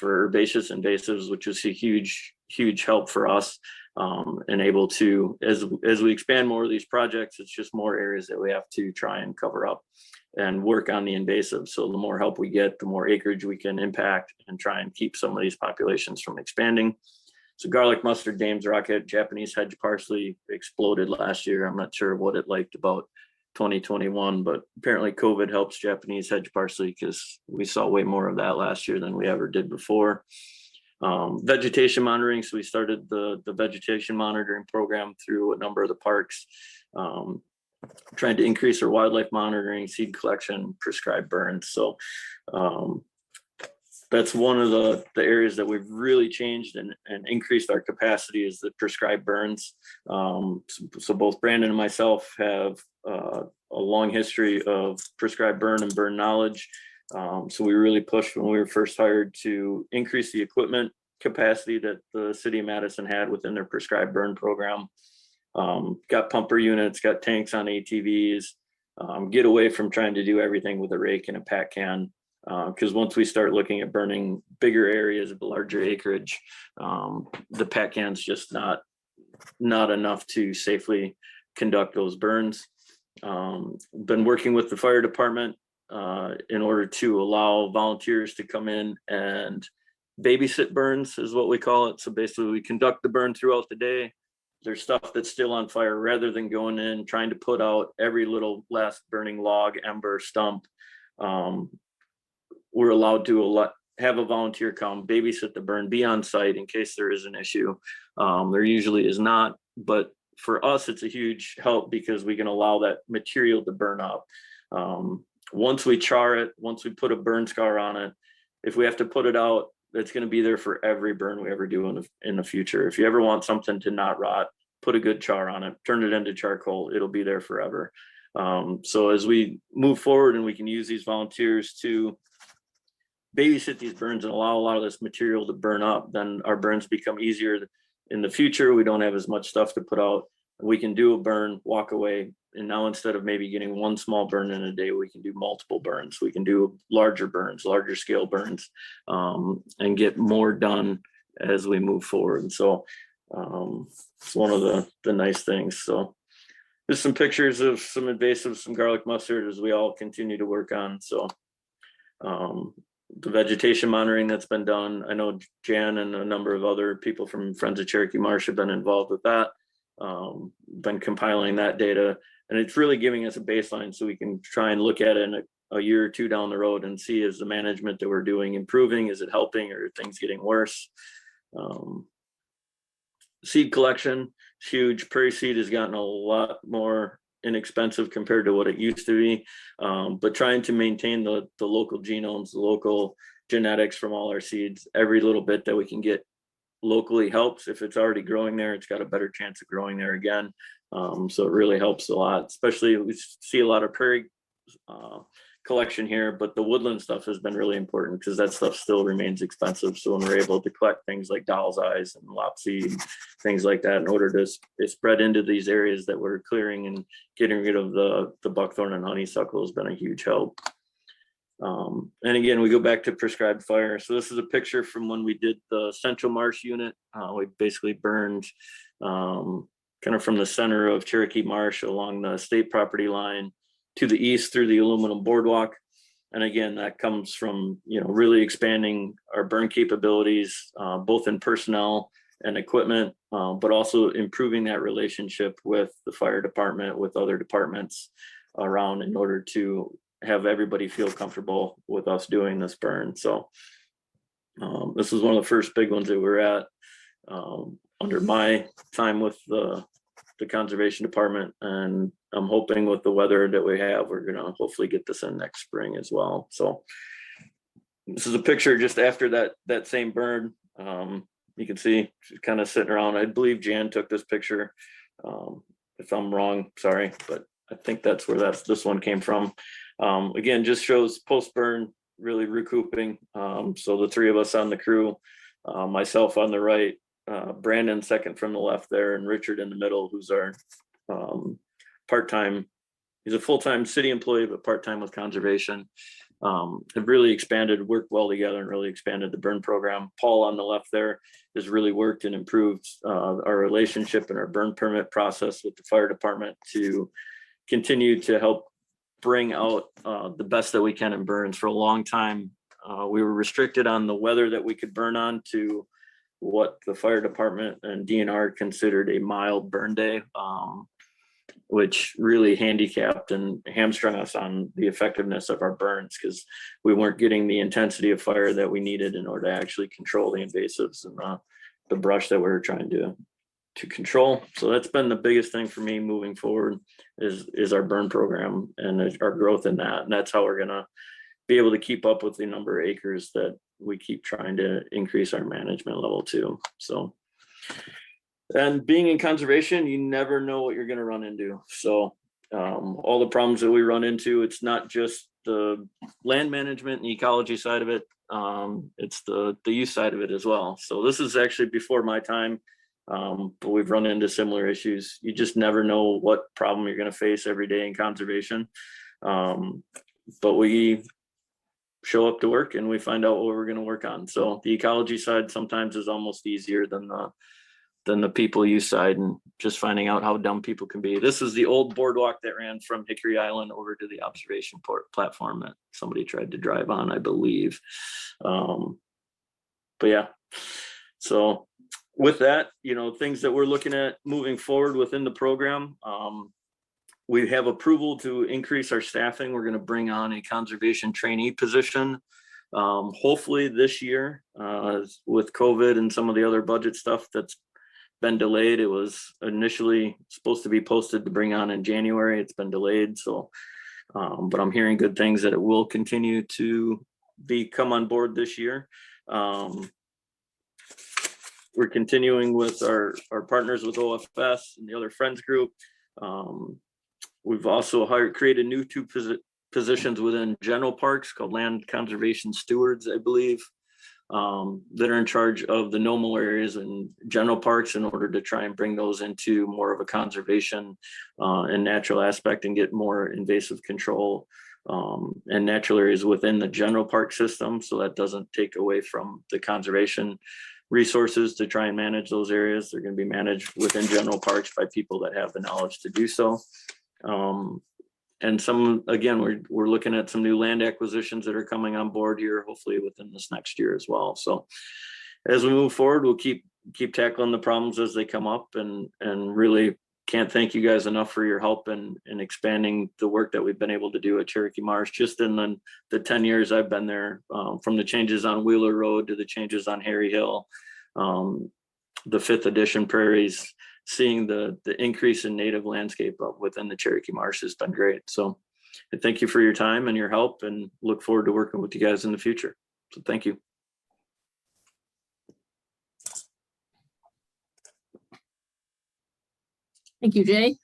herbaceous invasives, which was a huge help for us. And able to, as we expand more of these projects, it's just more areas that we have to try and cover up and work on the invasives. So the more help we get, the more acreage we can impact and try and keep some of these populations from expanding. So garlic mustard, Dame's rocket, Japanese hedge parsley exploded last year. I'm not sure what it liked about 2021, but apparently COVID helps Japanese hedge parsley, because we saw way more of that last year than we ever did before. Vegetation monitoring. So we started the vegetation monitoring program through a number of the parks, trying to increase our wildlife monitoring, seed collection, prescribed burns. So that's one of the areas that we've really changed and increased our capacity, is the prescribed burns. So both Brandon and myself have a long history of prescribed burn and burn knowledge. So we really pushed when we were first hired to increase the equipment capacity that the city of Madison had within their prescribed burn program. Got pumper units, got tanks on ATVs, get away from trying to do everything with a rake and a pack can. Because once we start looking at burning bigger areas of larger acreage, the pack can's just not enough to safely conduct those burns. Been working with the fire department in order to allow volunteers to come in and babysit burns is what we call it. So basically we conduct the burn throughout the day. There's stuff that's still on fire, rather than going in trying to put out every little last burning log, ember, stump. We're allowed to have a volunteer come babysit the burn, be on site in case there is an issue. There usually is not, but for us, it's a huge help because we can allow that material to burn up. Once we char it, once we put a burn scar on it, if we have to put it out, it's going to be there for every burn we ever do in the future. If you ever want something to not rot, put a good char on it, turn it into charcoal, it'll be there forever. So as we move forward and we can use these volunteers to babysit these burns and allow a lot of this material to burn up, then our burns become easier in the future. We don't have as much stuff to put out. We can do a burn, walk away. And now instead of maybe getting one small burn in a day, we can do multiple burns. We can do larger burns, larger scale burns, and get more done as we move forward. And so it's one of the nice things. So there's some pictures of some invasives, some garlic mustard as we all continue to work on. So the vegetation monitoring that's been done, I know Jan and a number of other people from Friends of Cherokee Marsh have been involved with that, been compiling that data, and it's really giving us a baseline so we can try and look at it in a year or two down the road and see, is the management that we're doing improving, is it helping, or are things getting worse? Seed collection is huge. Prairie seed has gotten a lot more inexpensive compared to what it used to be, but trying to maintain the local genomes, the local genetics from all our seeds, every little bit that we can get locally helps. If it's already growing there, it's got a better chance of growing there again. So it really helps a lot, especially we see a lot of prairie collection here, but the woodland stuff has been really important because that stuff still remains expensive. So when we're able to collect things like doll's eyes and lopseed, things like that, in order to spread into these areas that we're clearing and getting rid of the buckthorn and honeysuckle has been a huge help. And again, we go back to prescribed fire. So this is a picture from when we did the Central Marsh unit. We basically burned kind of from the center of Cherokee Marsh along the state property line to the east through the aluminum boardwalk. And again, that comes from, really expanding our burn capabilities, both in personnel and equipment, but also improving that relationship with the fire department, with other departments around, in order to have everybody feel comfortable with us doing this burn. So this was one of the first big ones that we're at under my time with the conservation department, and I'm hoping with the weather that we have, we're gonna hopefully get this in next spring as well. So this is a picture just after that same burn. You can see she's kind of sitting around. I believe Jan took this picture. If I'm wrong, sorry, but I think that's where this one came from. Again, just shows post-burn really recouping. So the three of us on the crew, myself on the right, Brandon second from the left there, and Richard in the middle, who's our part-time. He's a full-time city employee, but part-time with conservation. Have really expanded, worked well together, and really expanded the burn program. Paul on the left there has really worked and improved our relationship and our burn permit process with the fire department to continue to help bring out the best that we can in burns. For a long time, we were restricted on the weather that we could burn on to what the fire department and DNR considered a mild burn day, which really handicapped and hamstrung us on the effectiveness of our burns, because we weren't getting the intensity of fire that we needed in order to actually control the invasives and the brush that we were trying to control. So that's been the biggest thing for me moving forward is our burn program and our growth in that. And that's how we're gonna be able to keep up with the number of acres that we keep trying to increase our management level to. So, and being in conservation, you never know what you're gonna run into. So all the problems that we run into, it's not just the land management and ecology side of it, it's the use side of it as well. So this is actually before my time. But we've run into similar issues. You just never know what problem you're going to face every day in conservation. But we show up to work and we find out what we're going to work on. So the ecology side sometimes is almost easier than the people use side, and just finding out how dumb people can be. This is the old boardwalk that ran from Hickory Island over to the observation port platform that somebody tried to drive on, I believe. But yeah, so with that, things that we're looking at moving forward within the program, we have approval to increase our staffing. We're going to bring on a conservation trainee position, hopefully this year. With COVID and some of the other budget stuff that's been delayed, it was initially supposed to be posted to bring on in January. It's been delayed, so but I'm hearing good things that it will continue to come on board this year. We're continuing with our partners with OFS and the other Friends group. We've also created new two positions within general parks called land conservation stewards, I believe, that are in charge of the no mow areas and general parks in order to try and bring those into more of a conservation and natural aspect and get more invasive control and natural areas within the general park system. So that doesn't take away from the conservation resources to try and manage those areas. They're going to be managed within general parks by people that have the knowledge to do so. And we're looking at some new land acquisitions that are coming on board here, hopefully within this next year as well. So as we move forward, we'll keep tackling the problems as they come up, and really can't thank you guys enough for your help in expanding the work that we've been able to do at Cherokee Marsh just in the 10 years I've been there, from the changes on Wheeler Road to the changes on Harry Hill, the 5th edition prairies. Seeing the increase in native landscape within the Cherokee Marsh has been great. So I thank you for your time and your help, and look forward to working with you guys in the future. So thank you. Thank you, Jay.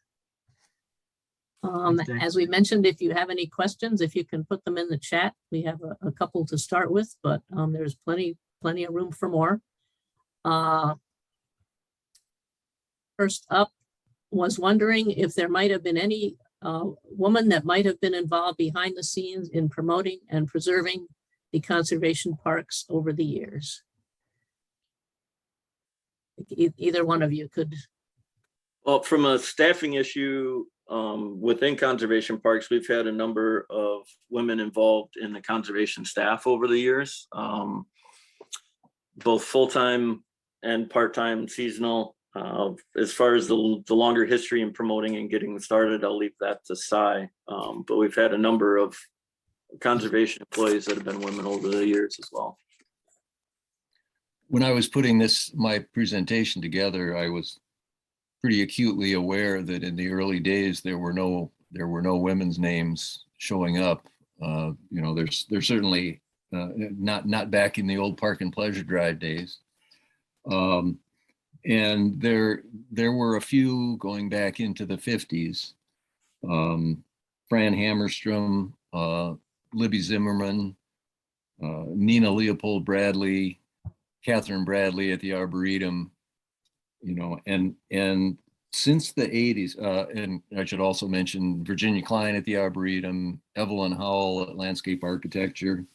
As we mentioned, if you have any questions, if you can put them in the chat. We have a couple to start with, but there's plenty of room for more. First up, was wondering if there might have been any woman that might have been involved behind the scenes in promoting and preserving the conservation parks over the years. Either one of you could. Well, from a staffing issue within conservation parks, we've had a number of women involved in the conservation staff over the years, both full-time and part-time, seasonal. As far as the longer history in promoting and getting started, I'll leave that to Cy. But we've had a number of conservation employees that have been women over the years as well. When I was putting my presentation together, I was pretty acutely aware that in the early days there were no women's names showing up. There's certainly not back in the old Park and Pleasure Drive days. And there were a few going back into the 50s. Fran Hammerstrom, Libby Zimmerman, Nina Leopold Bradley, Catherine Bradley at the Arboretum, and since the 80s, and I should also mention Virginia Klein at the Arboretum, Evelyn Howell at Landscape Architecture.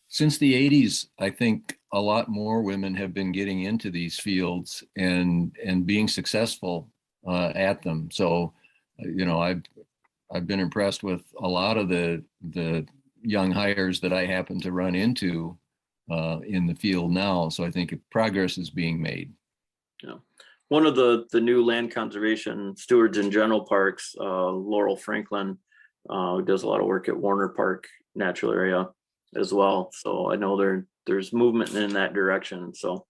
Since the 80s, I think a lot more women have been getting into these fields and being successful at them. So, I've been impressed with a lot of the young hires that I happen to run into in the field now. So I think progress is being made. Yeah. One of the new land conservation stewards in general parks, Laurel Franklin, who does a lot of work at Warner Park Natural Area as well. So I know there's movement in that direction. So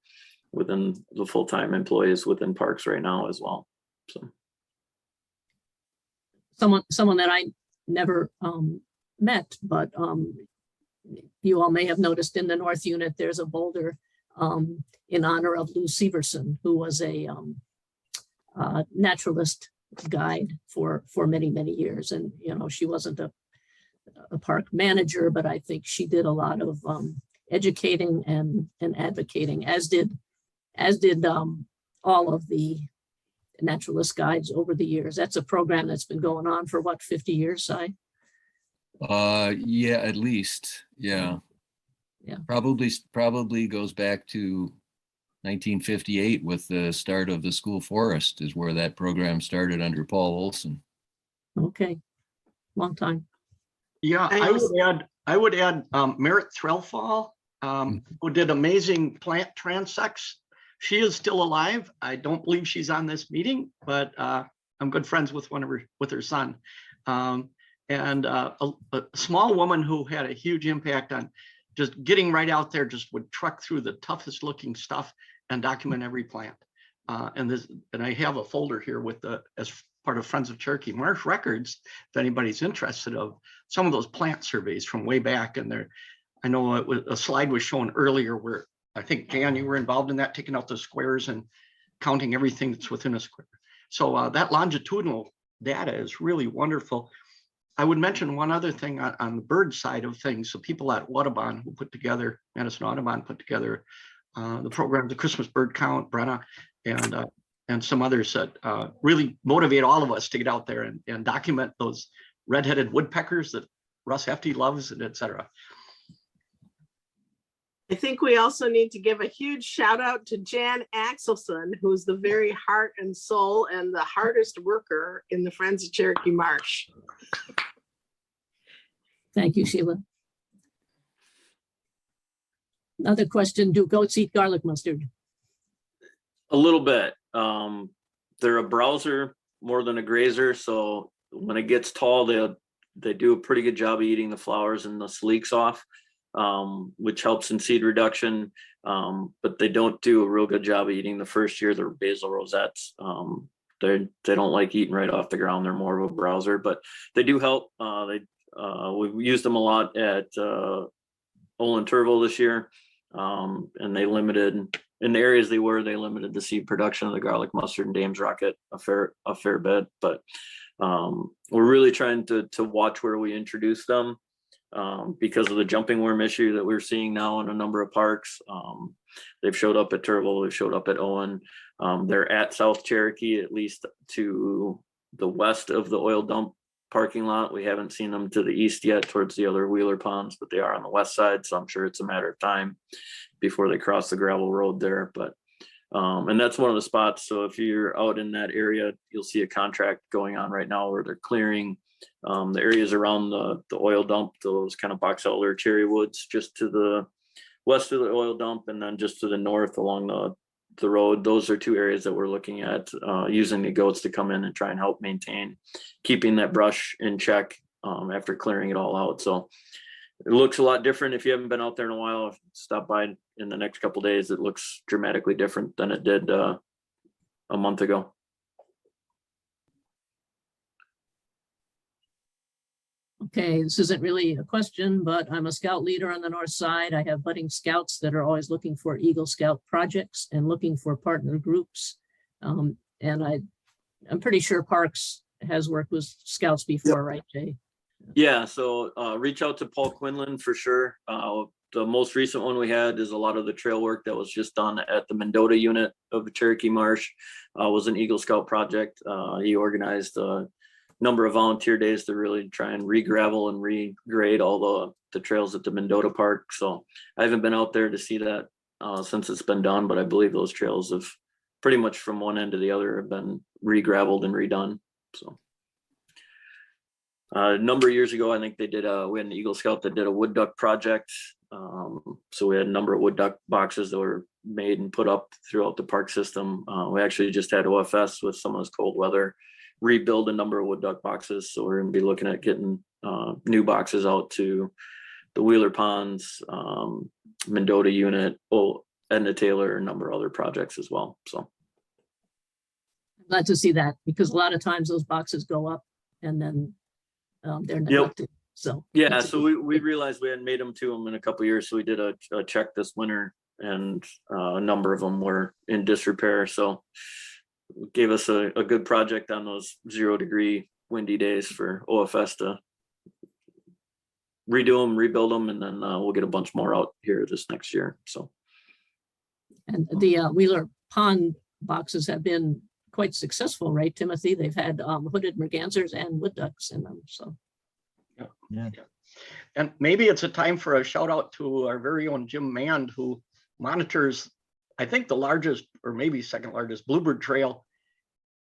within the full-time employees within parks right now as well. So someone that I never met, but you all may have noticed in the North Unit, there's a boulder in honor of Lou Severson, who was a naturalist guide for many, many years. And, she wasn't a park manager, but I think she did a lot of educating and advocating, as did all of the naturalist guides over the years. That's a program that's been going on for 50 years, Si? Yeah, at least. Yeah. Yeah. Probably goes back to 1958 with the start of the school forest is where that program started under Paul Olson. Okay, long time. Yeah, I would add Merritt Threlfall, who did amazing plant transects. She is still alive. I don't believe she's on this meeting, but I'm good friends with her son. And a small woman who had a huge impact on just getting right out there, just would truck through the toughest looking stuff and document every plant. And I have a folder here with as part of Friends of Cherokee Marsh Records, if anybody's interested, of some of those plant surveys from way back. And I know a slide was shown earlier where I think, Jan, you were involved in that, taking out the squares and counting everything that's within a square. So that longitudinal data is really wonderful. I would mention one other thing on the bird side of things. So people at Audubon who put together, Madison Audubon put together the program, the Christmas bird count, Brenna, and some others that really motivate all of us to get out there and document those red-headed woodpeckers that Russ Hefty loves, and et cetera. I think we also need to give a huge shout out to Jan Axelson, who's the very heart and soul and the hardest worker in the Friends of Cherokee Marsh. Thank you, Sheila. Another question, do goats eat garlic mustard? A little bit. They're a browser more than a grazer, so when it gets tall, they do a pretty good job of eating the flowers and the sleeks off, which helps in seed reduction. But they don't do a real good job of eating the first year. They're basal rosettes. They don't like eating right off the ground. They're more of a browser, but they do help. We've used them a lot at Olin Turville this year, and they limited, in the areas they limited the seed production of the garlic mustard and Dame's Rocket a fair bit. But we're really trying to watch where we introduce them because of the jumping worm issue that we're seeing now in a number of parks. They've showed up at Turville, they've showed up at Owen. They're at South Cherokee, at least to the west of the oil dump parking lot. We haven't seen them to the east yet towards the other Wheeler ponds, but they are on the west side. So I'm sure it's a matter of time before they cross the gravel road there. But and that's one of the spots. So if you're out in that area, you'll see a contract going on right now where they're clearing the areas around the oil dump, those kind of box elder cherry woods just to the west of the oil dump, and then just to the north along the road. Those are two areas that we're looking at using the goats to come in and try and help maintain keeping that brush in check after clearing it all out. So it looks a lot different. If you haven't been out there in a while, stop by in the next couple of days. It looks dramatically different than it did a month ago. Okay, this isn't really a question, but I'm a scout leader on the north side. I have budding scouts that are always looking for Eagle Scout projects and looking for partner groups. And I'm pretty sure Parks has worked with scouts before, right, Jay? Yeah, so reach out to Paul Quinlan for sure. The most recent one we had is a lot of the trail work that was just done at the Mendota unit of the Cherokee Marsh was an Eagle Scout project. He organized a number of volunteer days to really try and re-gravel and regrade all the trails at the Mendota Park. So I haven't been out there to see that since it's been done, but I believe those trails have pretty much from one end to the other have been re-graveled and redone. So a number of years ago, I think we had an Eagle Scout that did a wood duck project. So we had a number of wood duck boxes that were made and put up throughout the park system. We actually just had OFS with some of this cold weather rebuild a number of wood duck boxes. So we're going to be looking at getting new boxes out to the Wheeler Ponds, Mendota unit, Edna Taylor, a number of other projects as well. So Glad to see that, because a lot of times those boxes go up and then they're neglected. So yeah, so we realized we hadn't made them to them in a couple of years. So we did a check this winter, and a number of them were in disrepair. So it gave us a good project on those 0-degree windy days for OFS to redo them, rebuild them, and then we'll get a bunch more out here this next year. So, and the Wheeler Pond boxes have been quite successful, right, Timothy? They've had hooded mergansers and wood ducks in them. So yeah. And maybe it's a time for a shout out to our very own Jim Mand, who monitors I think the largest or maybe second largest bluebird trail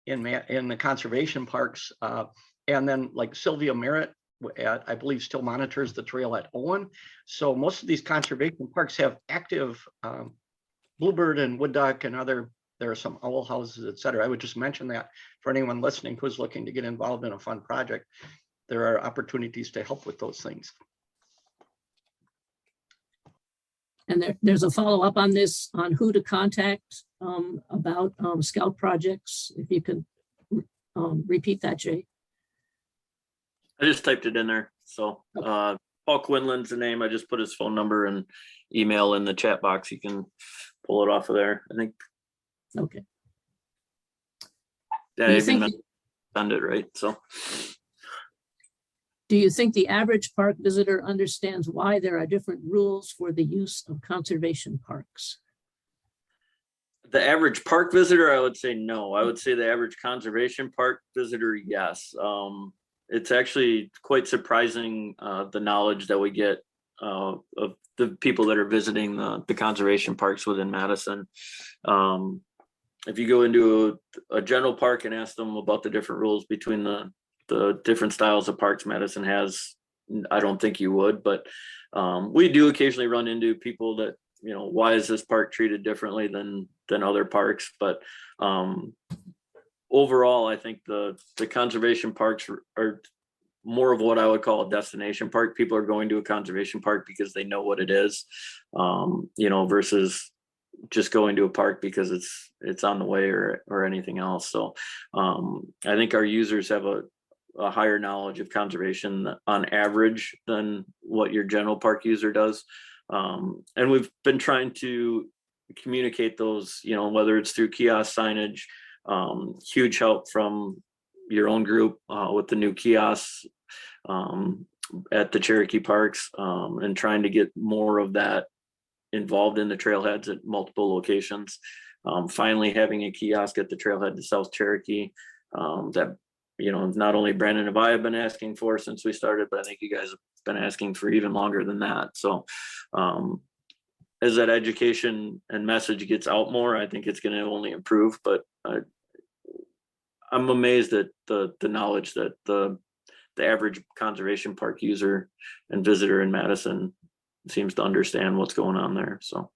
in the conservation parks. And then like Sylvia Merritt, I believe still monitors the trail at Owen. So most of these conservation parks have active bluebird and wood duck and there are some owl houses, et cetera. I would just mention that for anyone listening who's looking to get involved in a fun project, there are opportunities to help with those things. And there's a follow-up on this, on who to contact about scout projects. If you could repeat that, Jay. I just typed it in there. So Paul Quinlan's the name. I just put his phone number and email in the chat box. You can pull it off of there. I think. Okay. Yeah, Do you I even think- send it right. So. Do you think the average park visitor understands why there are different rules for the use of conservation parks? The average park visitor, I would say no. I would say the average conservation park visitor, yes. It's actually quite surprising the knowledge that we get of the people that are visiting the conservation parks within Madison. If you go into a general park and ask them about the different rules between the different styles of parks Madison has, I don't think you would, but we do occasionally run into people that, you know, why is this park treated differently than other parks? But overall, I think the conservation parks are more of what I would call a destination park. People are going to a conservation park because they know what it is, you know, versus just going to a park because it's on the way or anything else. So I think our users have a higher knowledge of conservation on average than what your general park user does. And we've been trying to communicate those, you know, whether it's through kiosk signage, huge help from your own group with the new kiosks at the Cherokee parks, and trying to get more of that involved in the trailheads at multiple locations. Finally having a kiosk at the trailhead to South Cherokee that, you know, not only Brandon and I have been asking for since we started, but I think you guys have been asking for even longer than that. So as that education and message gets out more, I think it's going to only improve. But I'm amazed at the knowledge that the average conservation park user and visitor in Madison seems to understand what's going on there. So.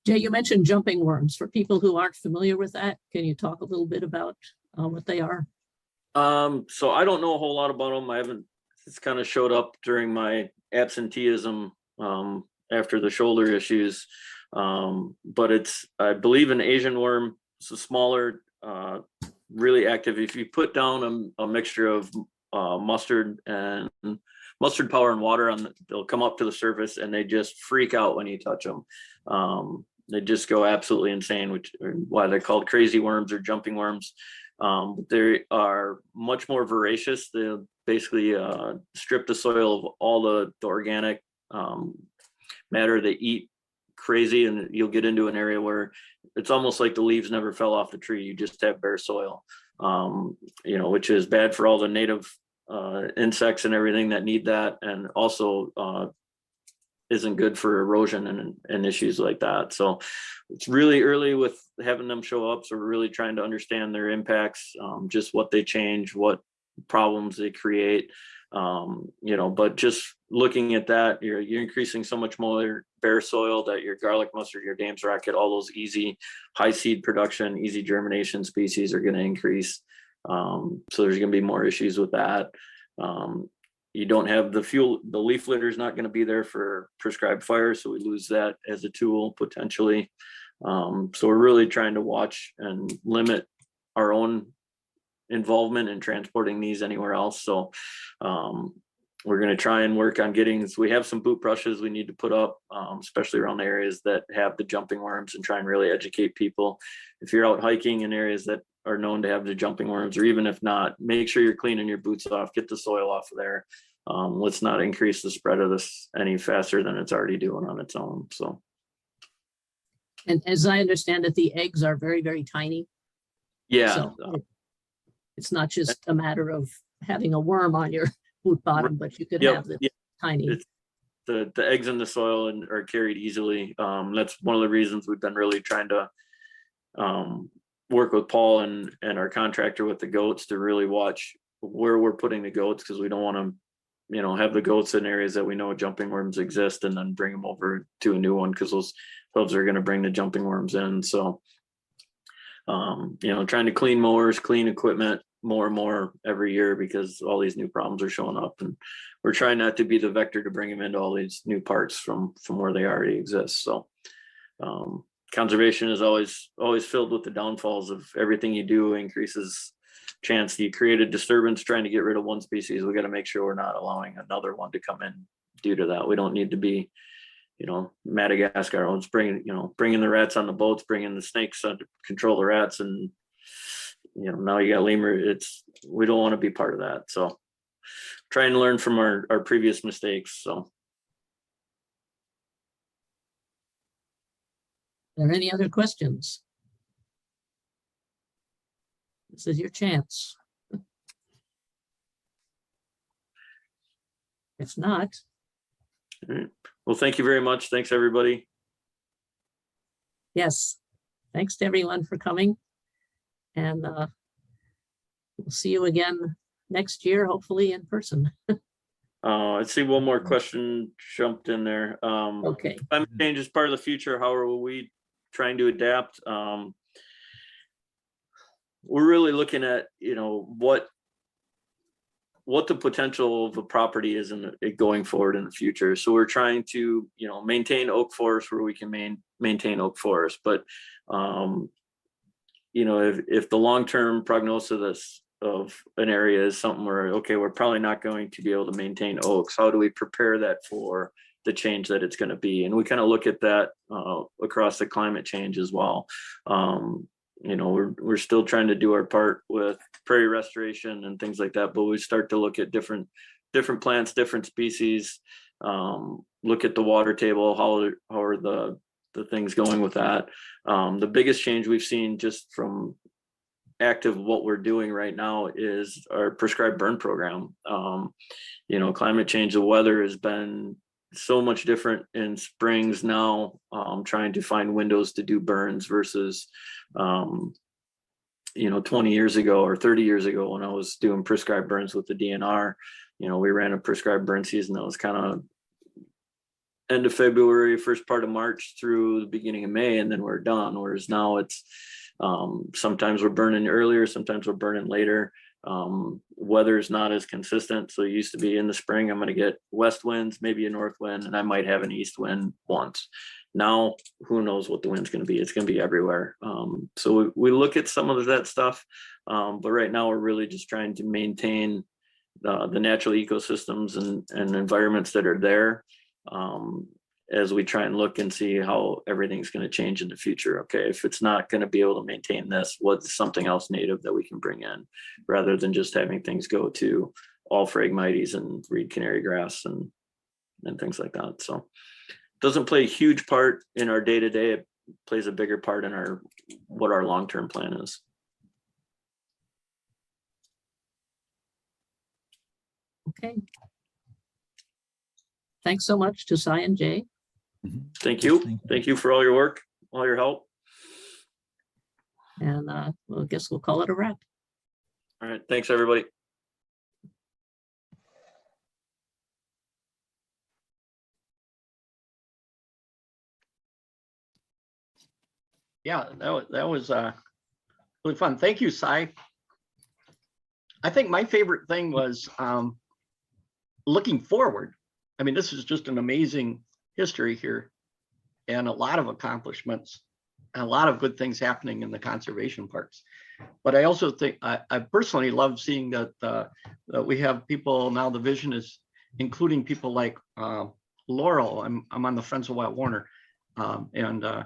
Jay, you mentioned jumping worms. For people who aren't familiar with that, can you talk a little bit about what they are? So I don't know a whole lot about them. It's kind of showed up during my absenteeism after the shoulder issues. But it's, I believe, an Asian worm. It's a smaller, really active. If you put down a mixture of mustard powder and water they'll come up to the surface and they just freak out when you touch them. They just go absolutely insane, which is why they're called crazy worms or jumping worms. They are much more voracious. They'll basically strip the soil of all the organic matter. They eat crazy, and you'll get into an area where it's almost like the leaves never fell off the tree. You just have bare soil, you know, which is bad for all the native insects and everything that need that, and also isn't good for erosion and issues like that. So it's really early with having them show up. So we're really trying to understand their impacts, just what they change, what problems they create, you know, but just looking at that, you're increasing so much more bare soil that your garlic mustard, your Dame's Racket, all those easy high seed production, easy germination species are going to increase. So there's going to be more issues with that. You don't have the leaf litter is not going to be there for prescribed fire. So we lose that as a tool potentially. So we're really trying to watch and limit our own involvement in transporting these anywhere else. So we're going to try and work on we have some boot brushes we need to put up, especially around the areas that have the jumping worms, and try and really educate people. If you're out hiking in areas that are known to have the jumping worms, or even if not, make sure you're cleaning your boots off, get the soil off of there. Let's not increase the spread of this any faster than it's already doing on its own. So. And as I understand it, the eggs are very, very tiny. Yeah. So it's not just a matter of having a worm on your boot bottom, but you could have the tiny. the eggs in the soil and are carried easily. That's one of the reasons we've been really trying to work with Paul and our contractor with the goats to really watch where we're putting the goats, because we don't want to, you know, have the goats in areas that we know jumping worms exist and then bring them over to a new one, because those are going to bring the jumping worms in. So, you know, trying to clean mowers, clean equipment more and more every year, because all these new problems are showing up, and we're trying not to be the vector to bring them into all these new parts from where they already exist. So, conservation is always filled with the downfalls of everything you do increases chance that you create a disturbance trying to get rid of one species. We got to make sure we're not allowing another one to come in due to that. We don't need to be, you know, Madagascar. It's bringing the rats on the boats, bringing the snakes to control the rats, and you know, now you got lemur. We don't want to be part of that. So trying to learn from our previous mistakes. So. Are there any other questions? This is your chance. If not. All right. Well, thank you very much. Thanks, everybody. Yes. Thanks to everyone for coming. And we'll see you again next year, hopefully in person. I see one more question jumped in there. Okay. Climate change is part of the future. How are we trying to adapt? We're really looking at, you know, what the potential of a property is in going forward in the future. So we're trying to, you know, maintain oak forest where we can maintain oak forest. But, you know, if the long-term prognosis of an area is something where, okay, we're probably not going to be able to maintain oaks, how do we prepare that for the change that it's going to be? And we kind of look at that across the climate change as well. You know, we're still trying to do our part with prairie restoration and things like that, but we start to look at different plants, different species, look at the water table, how are the things going with that. The biggest change we've seen just from active what we're doing right now is our prescribed burn program. You know, climate change, the weather has been so much different in springs now, trying to find windows to do burns versus, you know, 20 years ago or 30 years ago when I was doing prescribed burns with the DNR. You know, we ran a prescribed burn season that was kind of end of February, first part of March through the beginning of May, and then we're done. Whereas now it's sometimes we're burning earlier, sometimes we're burning later. Weather is not as consistent. So it used to be in the spring, I'm going to get west winds, maybe a north wind, and I might have an east wind once. Now, who knows what the wind's going to be? It's going to be everywhere. So we look at some of that stuff, but right now we're really just trying to maintain the natural ecosystems and environments that are there, as we try and look and see how everything's going to change in the future. Okay, if it's not going to be able to maintain this, what's something else native that we can bring in, rather than just having things go to all Phragmites and reed canary grass and things like that. So it doesn't play a huge part in our day-to-day. It plays a bigger part in what our long-term plan is. Okay. Thanks so much to Cy and Jay. Thank you. Thank you for all your work, all your help. And well, I guess we'll call it a wrap. All right. Thanks, everybody. Yeah, that was really fun. Thank you, Cy. I think my favorite thing was looking forward. I mean, this is just an amazing history here and a lot of accomplishments and a lot of good things happening in the conservation parks. But I also think I personally love seeing that we have people now. The vision is including people like Laurel. I'm on the Friends of Wild Warner, and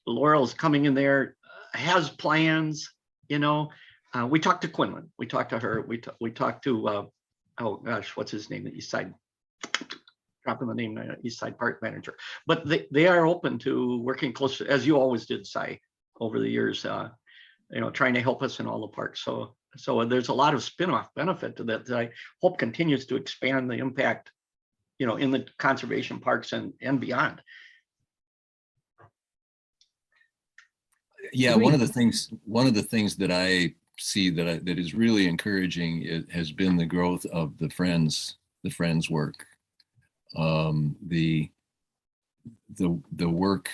Laurel's coming in there, has plans. You know, we talked to Quinlan. We talked to her. We talked to oh gosh, what's his name? The East Side. Dropping the name, East Side Park Manager. But they are open to working closely, as you always did, Cy, over the years. You know, trying to help us in all the parks. So there's a lot of spin-off benefit to that I hope continues to expand the impact, in the conservation parks and beyond. Yeah, one of the things that I see that is really encouraging has been the growth of the Friends work. The work,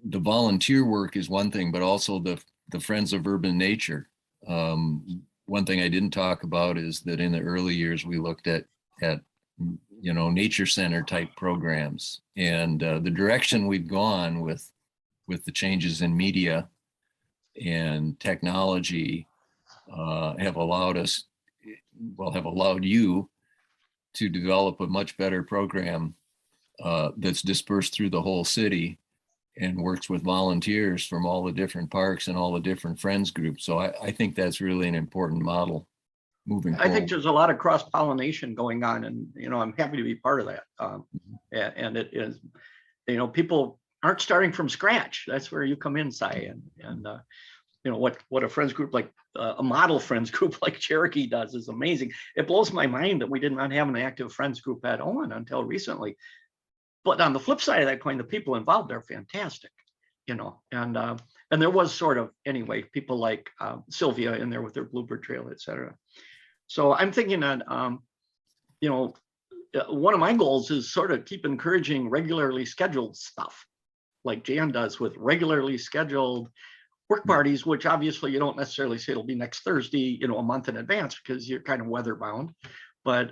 the volunteer work is one thing, but also the Friends of Urban Nature. One thing I didn't talk about is that in the early years we looked at nature center type programs, and the direction we've gone with the changes in media and technology have allowed you to develop a much better program that's dispersed through the whole city and works with volunteers from all the different parks and all the different Friends groups. So I think that's really an important model moving forward. I think there's a lot of cross-pollination going on, and I'm happy to be part of that. And it is, people aren't starting from scratch. That's where you come in, Cy, and what a Friends group like a model Friends group like Cherokee does is amazing. It blows my mind that we did not have an active Friends group at Owen until recently. But on the flip side of that coin, the people involved are fantastic, and there was sort of, anyway, people like Sylvia in there with their Bluebird Trail, et cetera. So I'm thinking that, one of my goals is sort of keep encouraging regularly scheduled stuff like Jan does with regularly scheduled work parties, which obviously you don't necessarily say it'll be next Thursday, a month in advance because you're kind of weather bound, but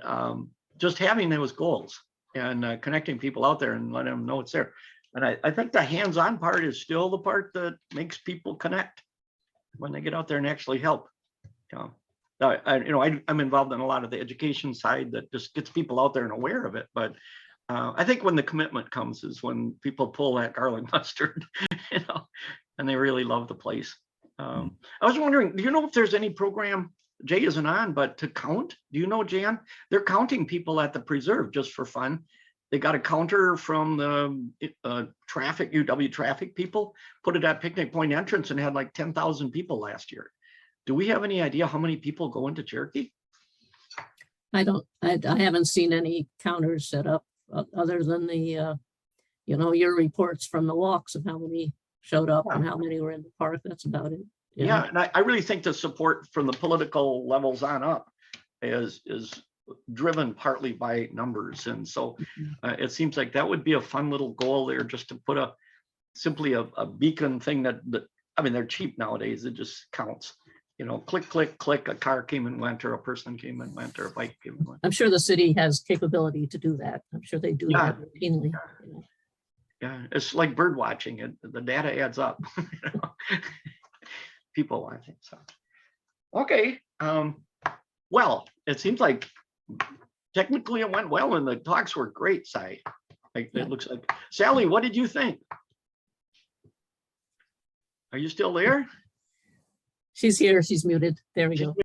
just having those goals and connecting people out there and letting them know it's there. And I think the hands-on part is still the part that makes people connect when they get out there and actually help. I'm involved in a lot of the education side that just gets people out there and aware of it. But I think when the commitment comes is when people pull that garlic mustard, and they really love the place. I was wondering, do you know if there's any program, Jay isn't on, but to count? Do you know, Jan? They're counting people at the preserve just for fun. They got a counter from the UW traffic people, put it at Picnic Point entrance and had like 10,000 people last year. Do we have any idea how many people go into Cherokee? I haven't seen any counters set up other than the, your reports from the walks of how many showed up and how many were in the park. That's about it. Yeah, and I really think the support from the political levels on up is driven partly by numbers. And so it seems like that would be a fun little goal there, just to put simply a beacon thing that they're cheap nowadays. It just counts. Click, click, click, a car came and went, or a person came and went, or a bike came and went. I'm sure the city has capability to do that. I'm sure they do that routinely. Yeah, it's like bird watching. The data adds up. People watching. So, okay. Well, it seems like technically it went well, and the talks were great. Cy, it looks like. Sally, what did you think? Are you still there? She's here. She's muted. There we go.